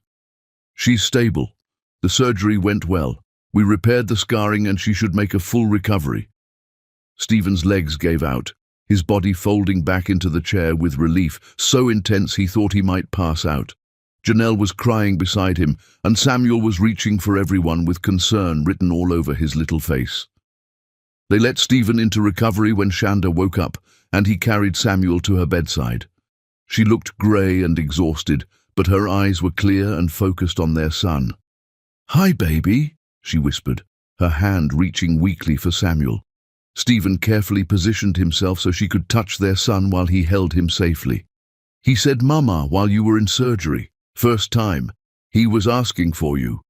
"She's stable. The surgery went well. We repaired the scarring and she should make a full recovery." Stephen's legs gave out, his body folding back into the chair with relief, so intense he thought he might pass out. Janelle was crying beside him, and Samuel was reaching for everyone with concern written all over his little face. They let Stephen into recovery when Shanda woke up, and he carried Samuel to her bedside. She looked grey and exhausted, but her eyes were clear and focused on their son. "Hi, baby," she whispered, her hand reaching weakly for Samuel. Stephen carefully positioned himself so she could touch their son while he held him safely. "He said Mama while you were in surgery. First time. He was asking for you."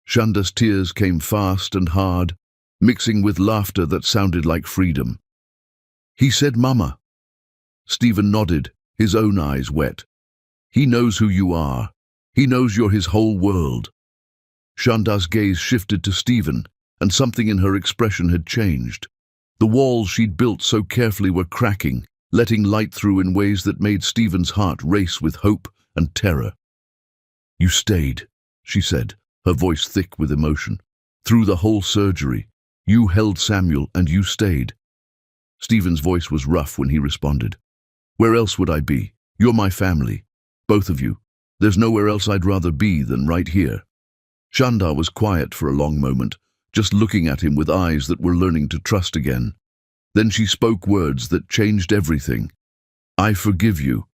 Shanda's tears came fast and hard, mixing with laughter that sounded like freedom. "He said Mama." Stephen nodded, his own eyes wet. "He knows who you are. He knows you're his whole world." Shanda's gaze shifted to Stephen, and something in her expression had changed. The walls she'd built so carefully were cracking, letting light through in ways that made Stephen's heart race with hope and terror. "You stayed," she said, her voice thick with emotion. "Through the whole surgery. You held Samuel and you stayed." Stephen's voice was rough when he responded. "Where else would I be? You're my family. Both of you. There's nowhere else I'd rather be than right here." Shandar was quiet for a long moment, just looking at him with eyes that were learning to trust again. Then she spoke words that changed everything. "I forgive you."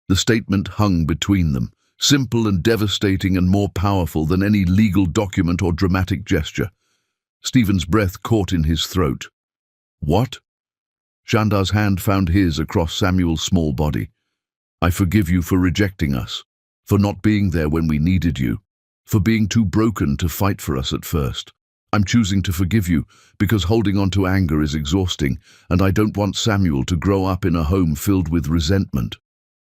The statement hung between them, simple and devastating and more powerful than any legal document or dramatic gesture. Stephen's breath caught in his throat. "What?" Shandar's hand found his across Samuel's small body. "I forgive you for rejecting us, for not being there when we needed you, for being too broken to fight for us at first. I'm choosing to forgive you because holding on to anger is exhausting, and I don't want Samuel to grow up in a home filled with resentment.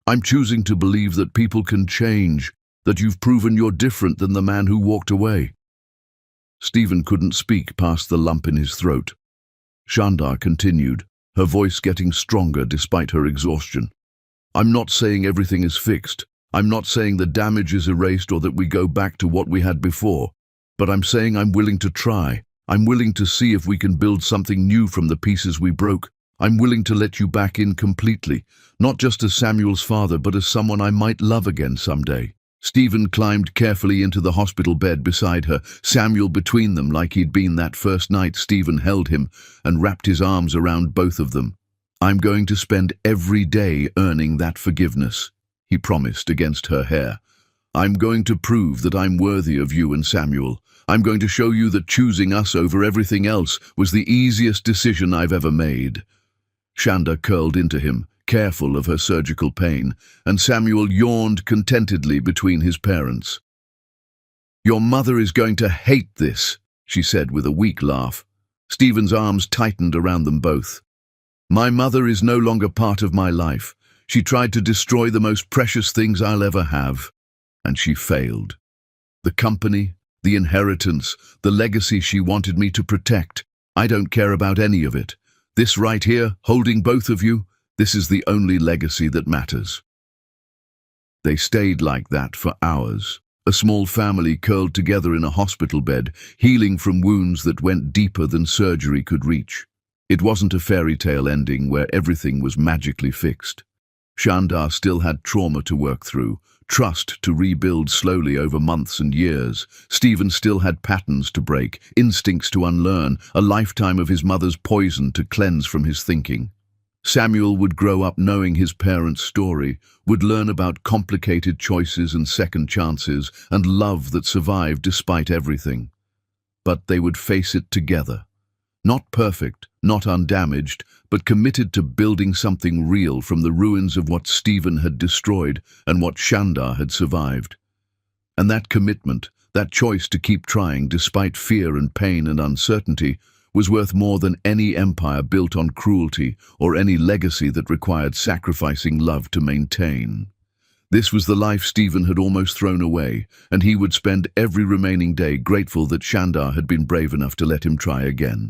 I'm choosing to believe that people can change, that you've proven you're different than the man who walked away." Stephen couldn't speak past the lump in his throat. Shandar continued, her voice getting stronger despite her exhaustion. "I'm not saying everything is fixed. I'm not saying the damage is erased or that we go back to what we had before. But I'm saying I'm willing to try. I'm willing to see if we can build something new from the pieces we broke. I'm willing to let you back in completely, not just as Samuel's father, but as someone I might love again someday." Stephen climbed carefully into the hospital bed beside her, Samuel between them like he'd been that first night Stephen held him and wrapped his arms around both of them. "I'm going to spend every day earning that forgiveness," he promised against her hair. "I'm going to prove that I'm worthy of you and Samuel. I'm going to show you that choosing us over everything else was the easiest decision I've ever made." Shanda curled into him, careful of her surgical pain, and Samuel yawned contentedly between his parents. "Your mother is going to hate this," she said with a weak laugh. Stephen's arms tightened around them both. "My mother is no longer part of my life. She tried to destroy the most precious things I'll ever have, and she failed. The company, the inheritance, the legacy she wanted me to protect. I don't care about any of it. This right here, holding both of you, This is the only legacy that matters. They stayed like that for hours. A small family curled together in a hospital bed, healing from wounds that went deeper than surgery could reach. It wasn't a fairy tale ending where everything was magically fixed. Shandar still had trauma to work through, trust to rebuild slowly over months and years. Stephen still had patterns to break, instincts to unlearn, a lifetime of his mother's poison to cleanse from his thinking. Samuel would grow up knowing his parents' story, would learn about complicated choices and second chances, and love that survived despite everything. But they would face it together. Not perfect, not undamaged, but committed to building something real from the ruins of what Stephen had destroyed and what Shandar had survived. And that commitment, that choice to keep trying despite fear and pain and uncertainty, was worth more than any empire built on cruelty or any legacy that required sacrificing love to maintain. This was the life Stephen had almost thrown away, and he would spend every remaining day grateful that Shandar had been brave enough to let him try again.